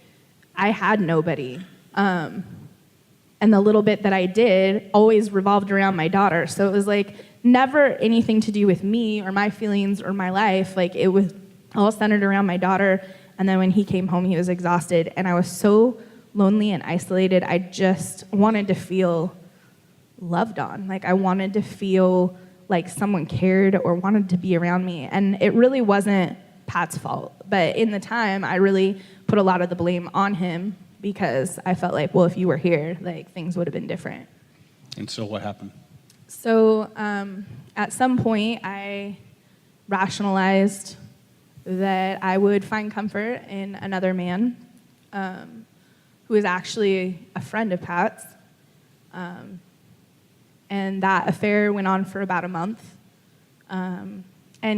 I had nobody. And the little bit that I did always revolved around my daughter. So it was like never anything to do with me or my feelings or my life. Like, it was all centered around my daughter. And then when he came home, he was exhausted. And I was so lonely and isolated. I just wanted to feel loved on. Like, I wanted to feel like someone cared or wanted to be around me. And it really wasn't Pat's fault. But in the time, I really put a lot of the blame on him, because I felt like, well, if you were here, like, things would have been different. And so what happened? So at some point, I rationalized that I would find comfort in another man who was actually a friend of Pat's. And that affair went on for about a month. And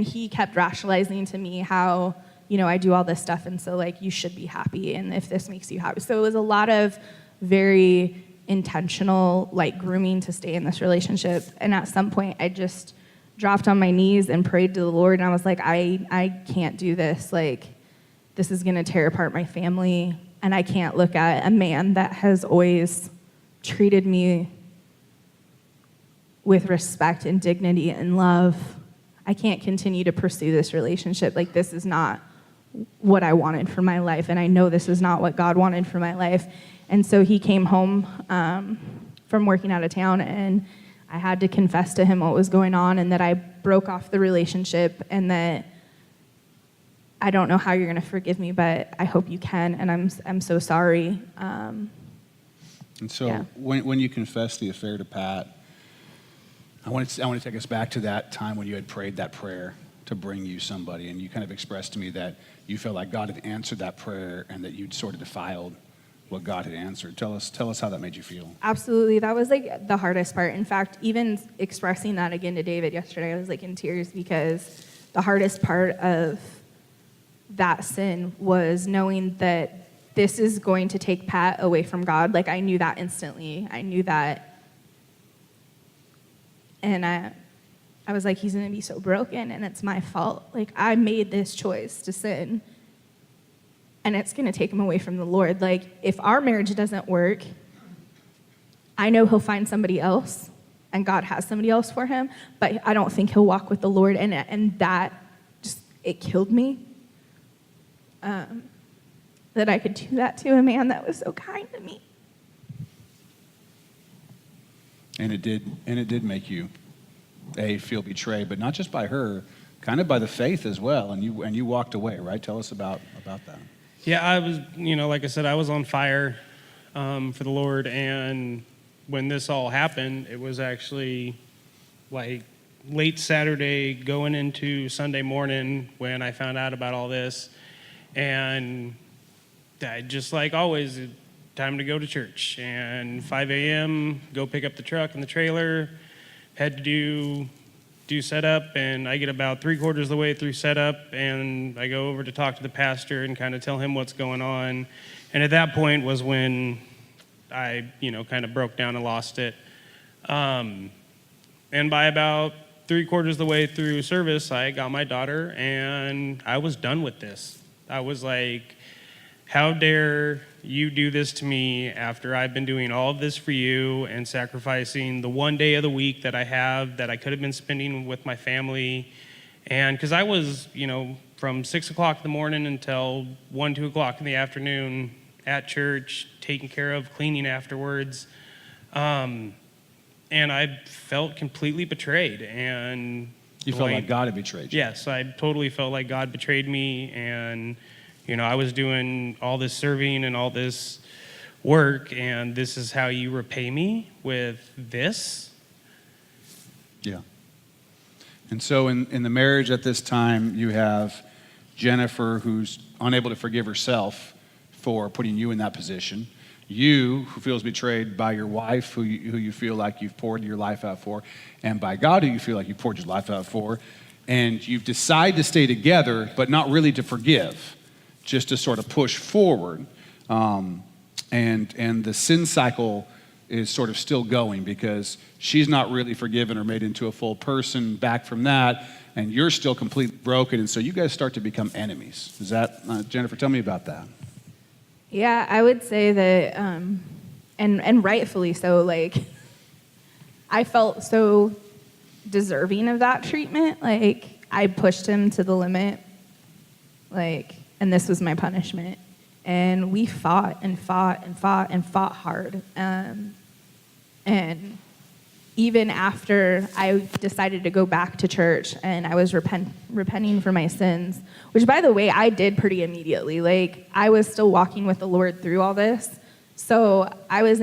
he kept rationalizing to me how, I do all this stuff, and so, like, you should be happy, and if this makes you happy. So it was a lot of very intentional, like, grooming to stay in this relationship. And at some point, I just dropped on my knees and prayed to the Lord, and I was like, I can't do this. Like, this is going to tear apart my family, and I can't look at a man that has always treated me with respect and dignity and love. I can't continue to pursue this relationship. Like, this is not what I wanted for my life, and I know this is not what God wanted for my life. And so he came home from working out of town, and I had to confess to him what was going on, and that I broke off the relationship, and that I don't know how you're going to forgive me, but I hope you can, and I'm so sorry. And so Yeah. when you confessed the affair to Pat, I want to take us back to that time when you had prayed that prayer to bring you somebody, and you kind of expressed to me that you felt like God had answered that prayer and that you'd sort of defiled what God had answered. Tell us how that made you feel. Absolutely. That was like the hardest part. In fact, even expressing that again to David yesterday, I was like in tears, because the hardest part of that sin was knowing that this is going to take Pat away from God. Like, I knew that instantly. I knew that. And I was like, he's going to be so broken, and it's my fault. Like, I made this choice to sin, and it's going to take him away from the Lord. Like, if our marriage doesn't work, I know he'll find somebody else, and God has somebody else for him, but I don't think he'll walk with the Lord, and that just, it killed me. That I could do that to a man that was so kind to me. And it did make you feel betrayed, but not just by her, kind of by the faith as well. And you walked away, right? Tell us about that. Yeah, I was, like I said, I was on fire for the Lord, and when this all happened, it was actually like late Saturday going into Sunday morning when I found out about all this. And I, just like always, time to go to church. And 5 a.m., go pick up the truck and the trailer, head to do setup, and I get about 3/4 of the way through setup, and I go over to talk to the pastor and kind of tell him what's going on. And at that point was when I, kind of broke down and lost it. And by about 3/4 of the way through service, I got my daughter, and I was done with this. I was like, how dare you do this to me after I've been doing all of this for you and sacrificing the one day of the week that I have that I could have been spending with my family. And because I was, from 6 o'clock in the morning until 1, 2 o'clock in the afternoon at church, taking care of, cleaning afterwards. And I felt completely betrayed. And You felt like God had betrayed you. Yes, I totally felt like God betrayed me. And, I was doing all this serving and all this work, and this is how you repay me with this? Yeah. And so in the marriage at this time, you have Jennifer, who's unable to forgive herself for putting you in that position. You, who feels betrayed by your wife, who you feel like you've poured your life out for, and by God, who you feel like you've poured your life out for. And you've decided to stay together, but not really to forgive, just to sort of push forward. And the sin cycle is sort of still going because she's not really forgiven or made into a full person back from that, and you're still completely broken, and so you guys start to become enemies. Is that, Jennifer, tell me about that. Yeah, I would say that, and rightfully so, like, I felt so deserving of that treatment. Like, I pushed him to the limit, like, and this was my punishment. And we fought and fought and fought and fought hard. And even after I decided to go back to church and I was repenting for my sins, which, by the way, I did pretty immediately. Like, I was still walking with the Lord through all this. So I was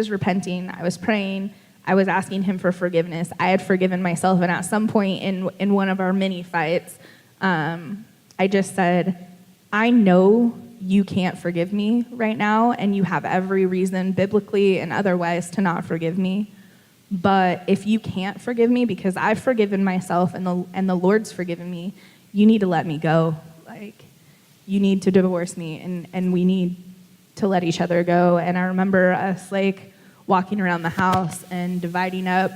repenting, I was praying, I was asking him for forgiveness. I had forgiven myself, and at some point in one of our mini fights, I just said, I know you can't forgive me right now, and you have every reason, biblically and otherwise, to not forgive me. But if you can't forgive me, because I've forgiven myself and the Lord's forgiven me, you need to let me go. Like, you need to divorce me, and we need to let each other go. And I remember us, like, walking around the house and dividing up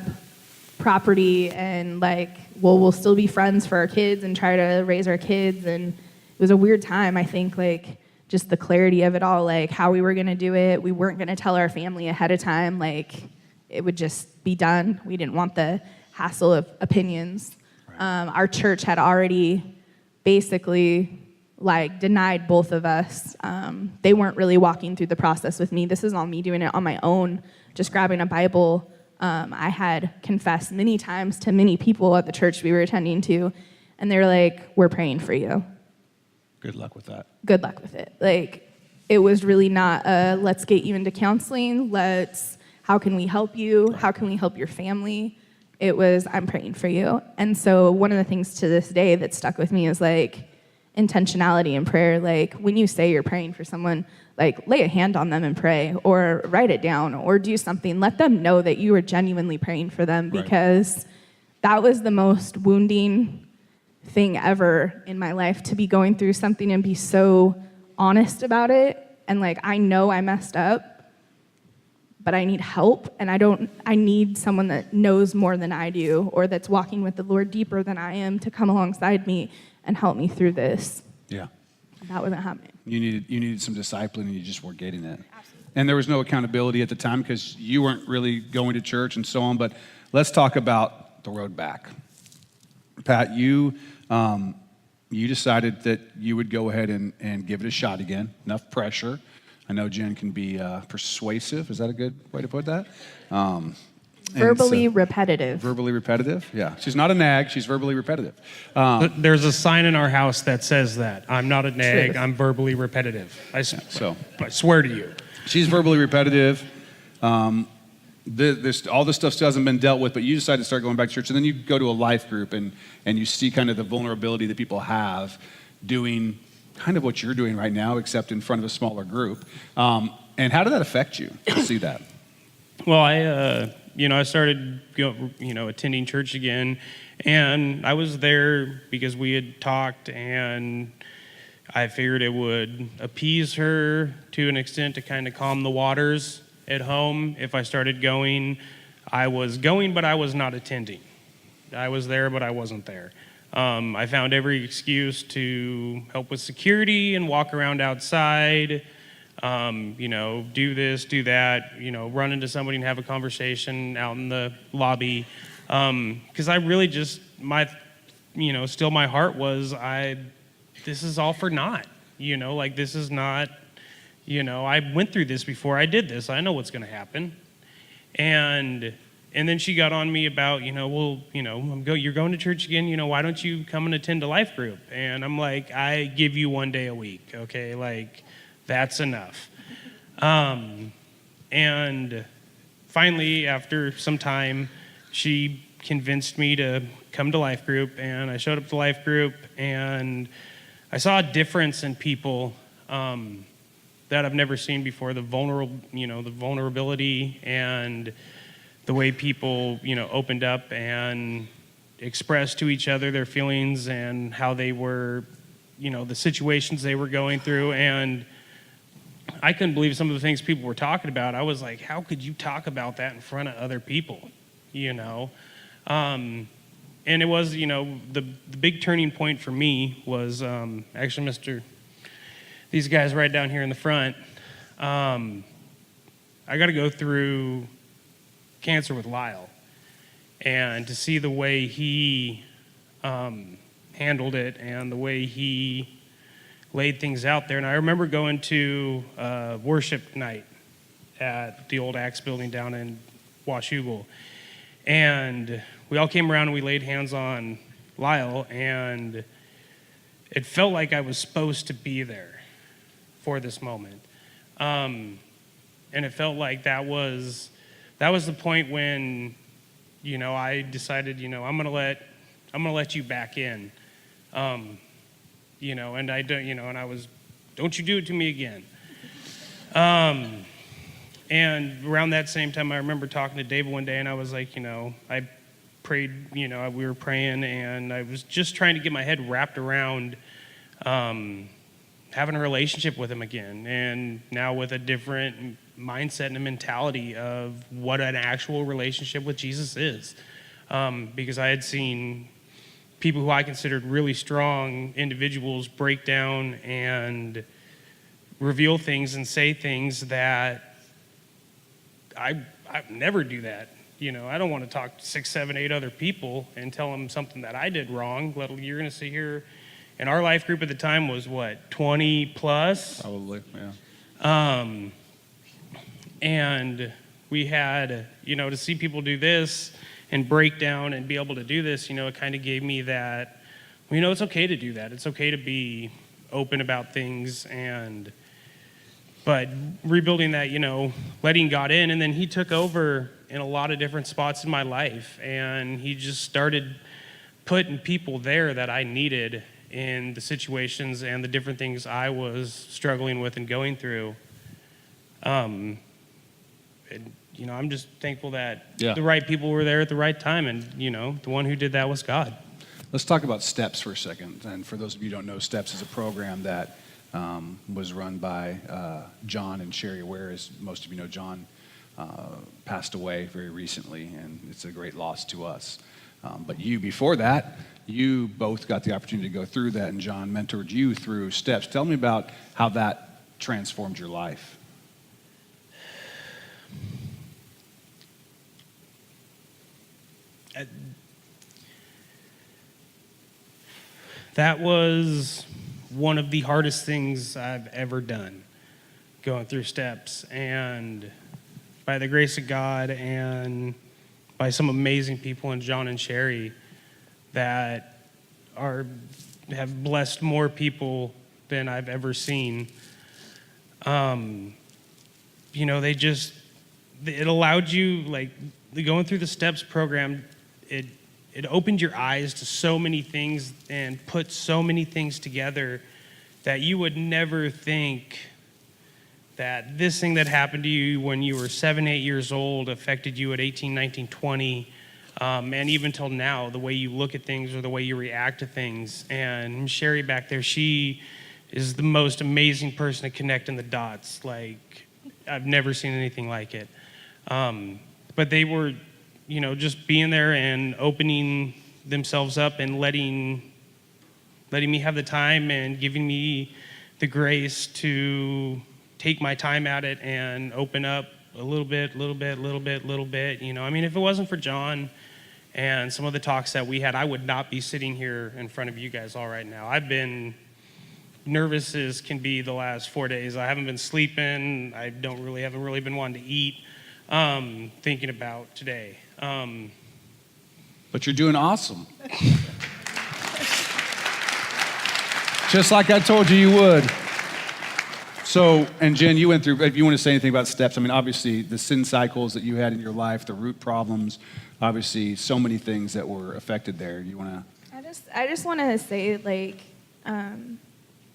property and, like, well, we'll still be friends for our kids and try to raise our kids. And it was a weird time, I think, like, just the clarity of it all, like, how we were going to do it. We weren't going to tell our family ahead of time. Like, it would just be done. We didn't want the hassle of opinions. Right. Our church had already basically, like, denied both of us. They weren't really walking through the process with me. This is all me doing it on my own, just grabbing a Bible. I had confessed many times to many people at the church we were attending to, and they were like, we're praying for you. Good luck with that. Good luck with it. Like, it was really not let's get you into counseling. How can we help you? How can we help your family? It was, I'm praying for you. And so one of the things to this day that stuck with me is, like, intentionality in prayer. Like, when you say you're praying for someone, like, lay a hand on them and pray, or write it down, or do something. Let them know that you are genuinely praying for them, because that was the most wounding thing ever in my life, to be going through something and be so honest about it. And, like, I know I messed up, but I need help, and I need someone that knows more than I do, or that's walking with the Lord deeper than I am, to come alongside me and help me through this. Yeah. That wasn't happening. You needed some discipline, and you just weren't getting it. Absolutely. And there was no accountability at the time because you weren't really going to church and so on. But let's talk about the road back. Pat, you decided that you would go ahead and give it a shot again. Enough pressure. I know Jen can be persuasive. Is that a good way to put that? Verbally repetitive. Verbally repetitive, yeah. She's not a nag. She's verbally repetitive. There's a sign in our house that says that. I'm not a nag. Truth. I'm verbally repetitive. I swear to you. She's verbally repetitive. all this stuff still hasn't been dealt with, but you decide to start going back to church, and then you go to a life group and you see kind of the vulnerability that people have doing kind of what you're doing right now, except in front of a smaller group. And how did that affect you to see that? Well, I started, attending church again, and I was there because we had talked, and I figured it would appease her to an extent to kind of calm the waters at home. If I started going, I was going, but I was not attending. I was there, but I wasn't there. I found every excuse to help with security and walk around outside, do this, do that, run into somebody and have a conversation out in the lobby. Because I really just, still my heart was, this is all for naught. This is not, I went through this before I did this. I know what's going to happen. And then she got on me about, you're going to church again, why don't you come and attend a life group? And I'm like, I give you 1 day a week, okay? That's enough. And finally, after some time, she convinced me to come to life group, and I showed up to life group, and I saw a difference in people that I've never seen before, the vulnerability and the way people, opened up and expressed to each other their feelings and how they were, the situations they were going through. And I couldn't believe some of the things people were talking about. I was like, how could you talk about that in front of other people, And it was, the big turning point for me was actually these guys right down here in the front. I got to go through cancer with Lyle, and to see the way he handled it and the way he laid things out there. And I remember going to worship night at the old Axe building down in Washougal, and we all came around and we laid hands on Lyle, and it felt like I was supposed to be there for this moment. And it felt like that was the point when, I decided, I'm gonna let you back in, and I don't, and I was, don't you do it to me again. And around that same time, I remember talking to David one day, and I was like, I prayed, we were praying, and I was just trying to get my head wrapped around having a relationship with him again, and now with a different mindset and a mentality of what an actual relationship with Jesus is. Because I had seen people who I considered really strong individuals break down and reveal things and say things that I never do that. I don't want to talk to 6, 7, 8 other people and tell them something that I did wrong. You're going to sit here. And our life group at the time was 20 plus? Probably, yeah. And we had, to see people do this and break down and be able to do this, it kind of gave me that, it's okay to do that. It's okay to be open about things. But rebuilding that, letting God in, and then he took over in a lot of different spots in my life. And he just started putting people there that I needed in the situations and the different things I was struggling with and going through. I'm just thankful that the right people were there at the right time, and the one who did that was God. Let's talk about STEPS for a second. And for those of you who don't know, STEPS is a program that was run by John and Sherry Ware. As most of you know, John passed away very recently, and it's a great loss to us. But before that, you both got the opportunity to go through that, and John mentored you through STEPS. Tell me about how that transformed your life. That was one of the hardest things I've ever done, going through STEPS. And by the grace of God and by some amazing people in John and Sherry that have blessed more people than I've ever seen. it allowed you, like, going through the STEPS program, it opened your eyes to so many things and put so many things together that you would never think that this thing that happened to you when you were 7, 8 years old affected you at 18, 19, 20, and even till now, the way you look at things or the way you react to things. And Sherry back there, she is the most amazing person to connect in the dots. Like, I've never seen anything like it. But they were, just being there and opening themselves up and letting me have the time and giving me the grace to take my time at it and open up a little bit. If it wasn't for John and some of the talks that we had, I would not be sitting here in front of you guys all right now. I've been nervous as can be the last 4 days. I haven't been sleeping. I haven't really been wanting to eat, thinking about today. But you're doing awesome. Just like I told you would. So, and Jen, you went through, if you want to say anything about STEPS, obviously the sin cycles that you had in your life, the root problems, obviously so many things that were affected there. You want to? I just want to say,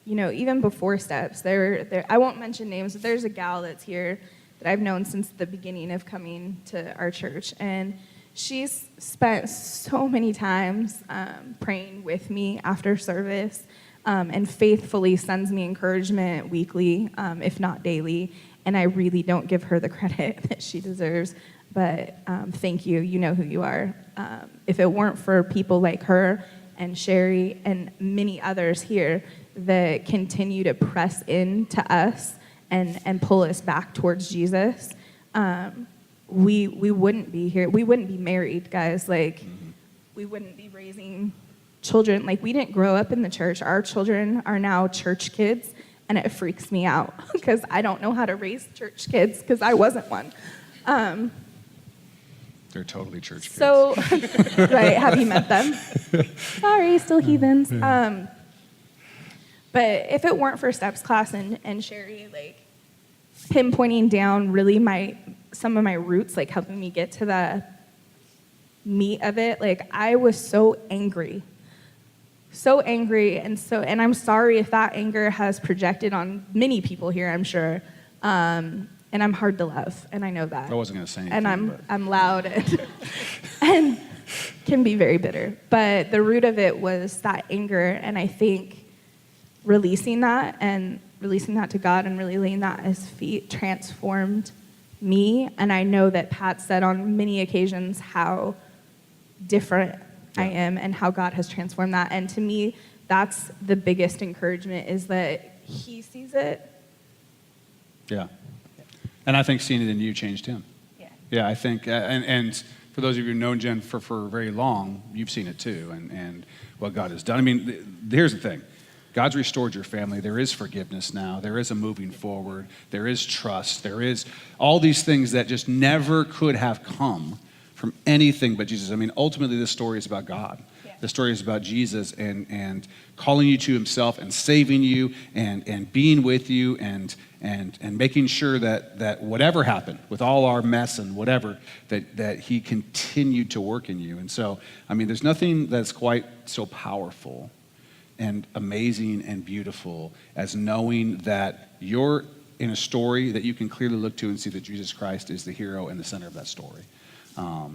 even before STEPS, I won't mention names, but there's a gal that's here that I've known since the beginning of coming to our church, and she's spent so many times praying with me after service, and faithfully sends me encouragement weekly, if not daily, and I really don't give her the credit that she deserves, but thank you. You know who you are. If it weren't for people like her and Sherry and many others here that continue to press into us and pull us back towards Jesus, we wouldn't be here. We wouldn't be married, guys. We wouldn't be raising children. We didn't grow up in the church. Our children are now church kids, and it freaks me out because I don't know how to raise church kids because I wasn't one. They're totally church kids. So, right, have you met them? Sorry, still heathens. But if it weren't for STEPS class and Sherry, pinpointing down really some of my roots, helping me get to the meat of it, I was so angry, and I'm sorry if that anger has projected on many people here, I'm sure. And I'm hard to love, and I know that. I wasn't going to say anything. And I'm loud and can be very bitter. But the root of it was that anger, and I think releasing that to God and really laying that at His feet transformed me. And I know that Pat said on many occasions how different I am and how God has transformed that. And to me, that's the biggest encouragement, is that He sees it. Yeah. And I think seeing it in you changed him. Yeah. Yeah, I think, and for those of you who've known Jen for very long, you've seen it too, and what God has done. Here's the thing. God's restored your family. There is forgiveness now. There is a moving forward. There is trust. There is all these things that just never could have come from anything but Jesus. Ultimately, this story is about God. Yeah. The story is about Jesus and calling you to Himself and saving you and being with you and making sure that whatever happened with all our mess and whatever, that He continued to work in you. And so, there's nothing that's quite so powerful and amazing and beautiful as knowing that you're in a story that you can clearly look to and see that Jesus Christ is the hero and the center of that story.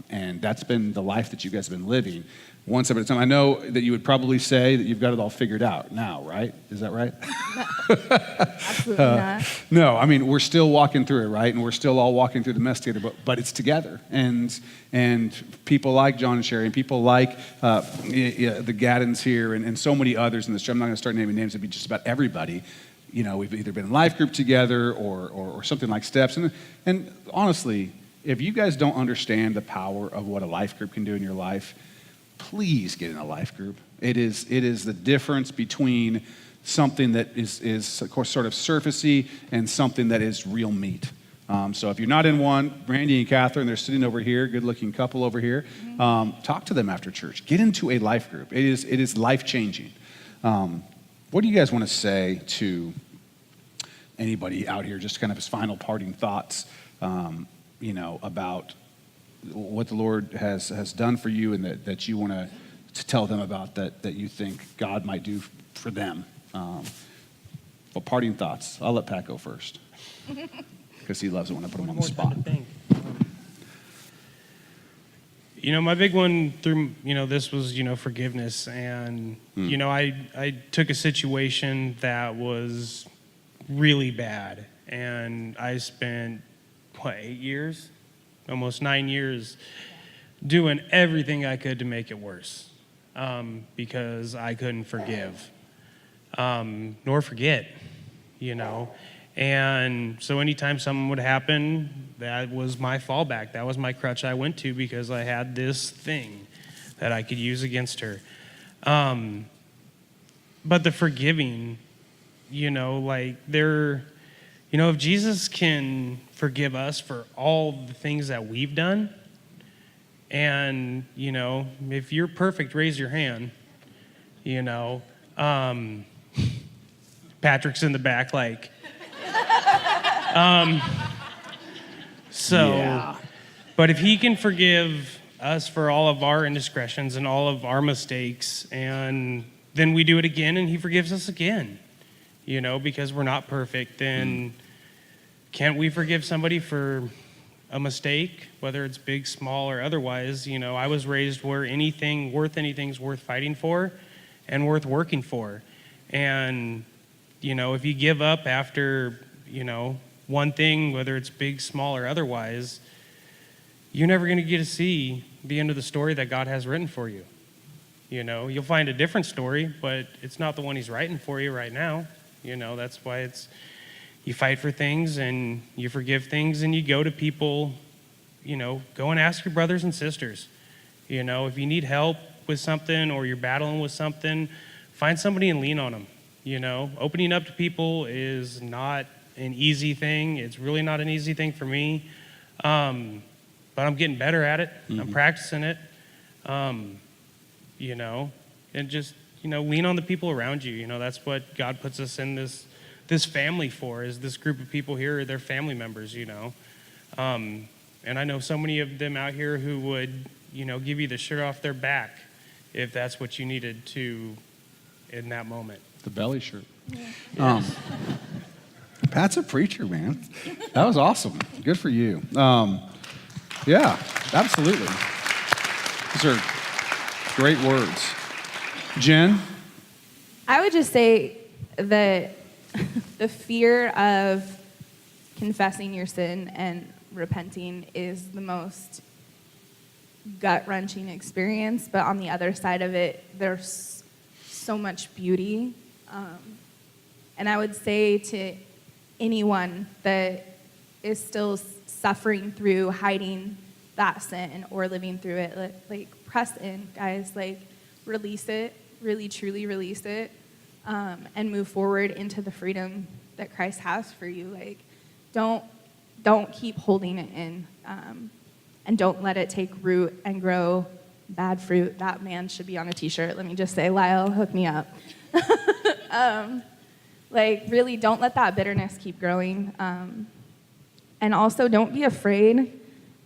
And that's been the life that you guys have been living one step at a time. I know that you would probably say that you've got it all figured out now, right? Is that right? No, absolutely not. No, we're still walking through it, right? And we're still all walking through the mess together, but it's together. And people like John and Sherry and people like the Gaddens here and so many others in this church. I'm not going to start naming names. It'd be just about everybody. We've either been in life group together or something like STEPS. And honestly, if you guys don't understand the power of what a life group can do in your life, please get in a life group. It is the difference between something that is of course sort of surfacey and something that is real meat. So if you're not in one, Randy and Catherine, they're sitting over here, good-looking couple over here. Talk to them after church. Get into a life group. It is life-changing. What do you guys want to say to anybody out here, just kind of as final parting thoughts? about what the Lord has done for you, and that you want to tell them about, that you think God might do for them. Well, parting thoughts. I'll let Pat go first because he loves it when I put him on the spot. My big one through, this was, forgiveness. And, I took a situation that was really bad. And I spent, 8 years? Almost 9 years doing everything I could to make it worse, because I couldn't forgive, nor forget, And so anytime something would happen, that was my fallback. That was my crutch I went to, because I had this thing that I could use against her. But the forgiving, if Jesus can forgive us for all the things that we've done, and, if you're perfect, raise your hand, Patrick's in the back, but if he can forgive us for all of our indiscretions and all of our mistakes, and then we do it again and he forgives us again, because we're not perfect, then can't we forgive somebody for a mistake, whether it's big, small, or otherwise? I was raised where anything's worth fighting for and worth working for. And, if you give up after, one thing, whether it's big, small, or otherwise, you're never going to get to see the end of the story that God has written for you. You'll find a different story, but it's not the one he's writing for you right now. That's why you fight for things and you forgive things, and you go to people, go and ask your brothers and sisters. If you need help with something or you're battling with something, find somebody and lean on them. Opening up to people is not an easy thing. It's really not an easy thing for me. But I'm getting better at it. Mm-hmm. I'm practicing it. And just, lean on the people around you. That's what God puts us in this family for, is this group of people here. They're family members, and I know so many of them out here who would, give you the shirt off their back if that's what you needed to in that moment. The belly shirt. Yeah. Pat's a preacher, man. That was awesome. Good for you. Yeah, absolutely. These are great words. Jen? I would just say that the fear of confessing your sin and repenting is the most gut-wrenching experience, but on the other side of it, there's so much beauty. And I would say to anyone that is still suffering through hiding that sin or living through it, press in, guys. Release it, really, truly release it, and move forward into the freedom that Christ has for you. Don't keep holding it in, and don't let it take root and grow bad fruit. That man should be on a t-shirt. Let me just say, Lyle, hook me up. Really, don't let that bitterness keep growing. And also, don't be afraid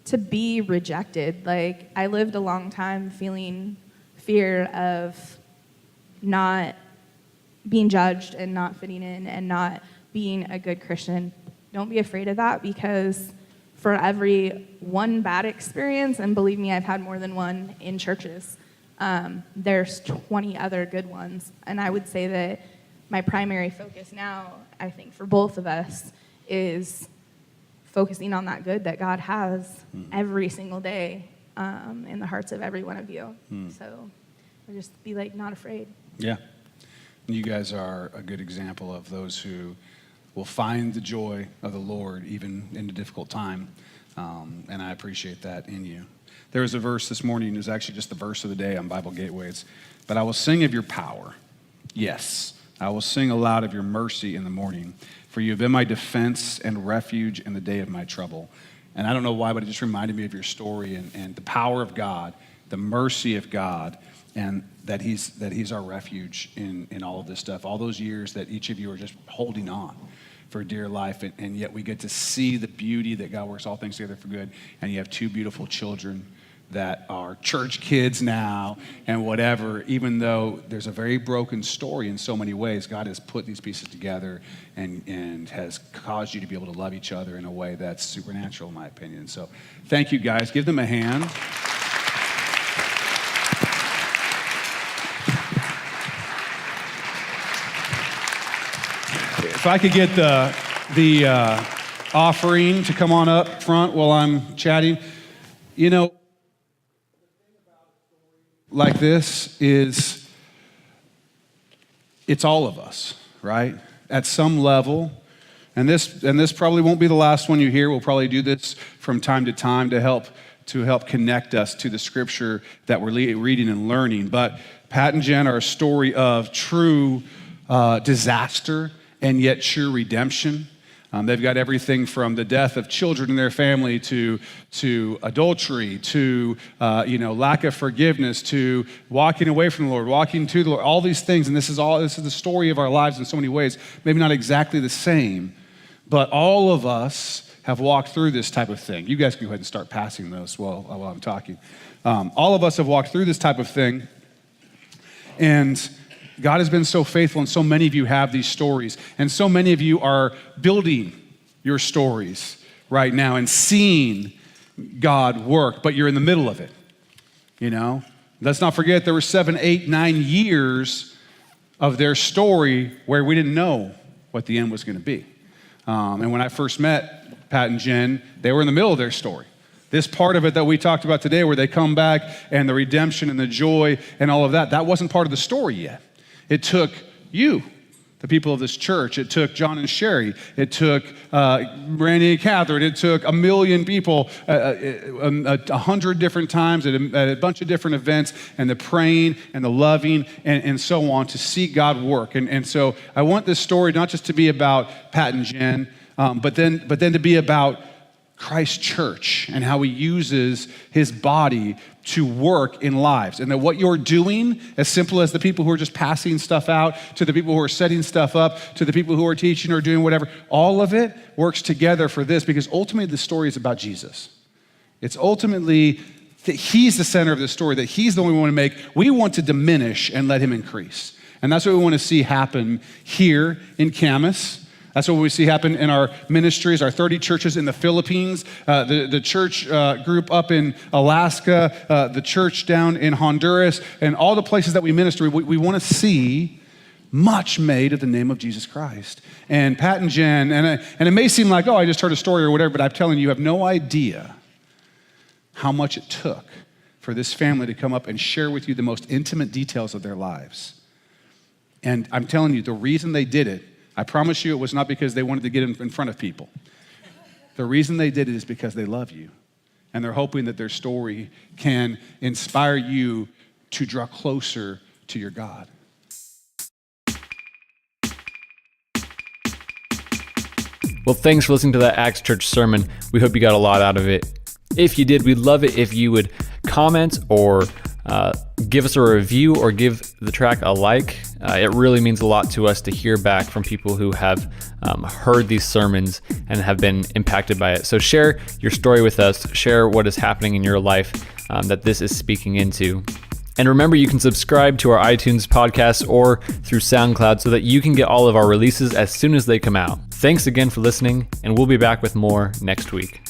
to be rejected. I lived a long time feeling fear of not being judged and not fitting in and not being a good Christian. Don't be afraid of that, because for every one bad experience, and believe me, I've had more than one in churches, there's 20 other good ones. And I would say that my primary focus now, I think for both of us, is focusing on that good that God has every single day in the hearts of every one of you. So just be not afraid. Yeah. You guys are a good example of those who will find the joy of the Lord even in a difficult time. And I appreciate that in you. There was a verse this morning, it was actually just the verse of the day on Bible Gateway. But I will sing of your power. Yes, I will sing aloud of your mercy in the morning. For you have been my defense and refuge in the day of my trouble. And I don't know why, but it just reminded me of your story and the power of God, the mercy of God, and that he's our refuge in all of this stuff. All those years that each of you are just holding on. for dear life, and yet we get to see the beauty that God works all things together for good, and you have two beautiful children that are church kids now and whatever. Even though there's a very broken story in so many ways, God has put these pieces together and has caused you to be able to love each other in a way that's supernatural, in my opinion. So thank you, guys. Give them a hand. If I could get the offering to come on up front while I'm chatting. You know, like this is, it's all of us, right? At some level, and this probably won't be the last one you hear. We'll probably do this from time to time to help connect us to the scripture that we're reading and learning. But Pat and Jen are a story of true disaster and yet true redemption. They've got everything from the death of children in their family to adultery, to lack of forgiveness, to walking away from the Lord, walking to the Lord, all these things. And this is the story of our lives in so many ways. Maybe not exactly the same, but all of us have walked through this type of thing. You guys can go ahead and start passing those while I'm talking. All of us have walked through this type of thing. And God has been so faithful, and so many of you have these stories, and so many of you are building your stories right now and seeing God work, but you're in the middle of it, you know? Let's not forget there were 7, 8, 9 years of their story where we didn't know what the end was going to be. And when I first met Pat and Jen, they were in the middle of their story. This part of it that we talked about today where they come back and the redemption and the joy and all of that, that wasn't part of the story yet. It took you, the people of this church. It took John and Sherry. It took Randy and Catherine. It took a million people 100 different times at a bunch of different events, and the praying and the loving and so on to see God work. And so I want this story not just to be about Pat and Jen, but then to be about Christ Church and how he uses his body to work in lives. And that what you're doing, as simple as the people who are just passing stuff out, to the people who are setting stuff up, to the people who are teaching or doing whatever, all of it works together for this, because ultimately the story is about Jesus. It's ultimately that he's the center of the story, that he's the one we want to make. We want to diminish and let him increase. And that's what we want to see happen here in Camas. That's what we see happen in our ministries, our 30 churches in the Philippines, the church group up in Alaska, the church down in Honduras, and all the places that we minister. We want to see much made of the name of Jesus Christ. And Pat and Jen, and it may seem like, I just heard a story or whatever, but I'm telling you have no idea how much it took for this family to come up and share with you the most intimate details of their lives. And I'm telling you, the reason they did it, I promise you it was not because they wanted to get in front of people. The reason they did it is because they love you. And they're hoping that their story can inspire you to draw closer to your God. Well, thanks for listening to that Acts Church sermon. We hope you got a lot out of it. If you did, we'd love it if you would comment or give us a review or give the track a like. It really means a lot to us to hear back from people who have heard these sermons and have been impacted by it. So share your story with us. Share what is happening in your life that this is speaking into. And remember, you can subscribe to our iTunes podcast or through SoundCloud so that you can get all of our releases as soon as they come out. Thanks again for listening, and we'll be back with more next week.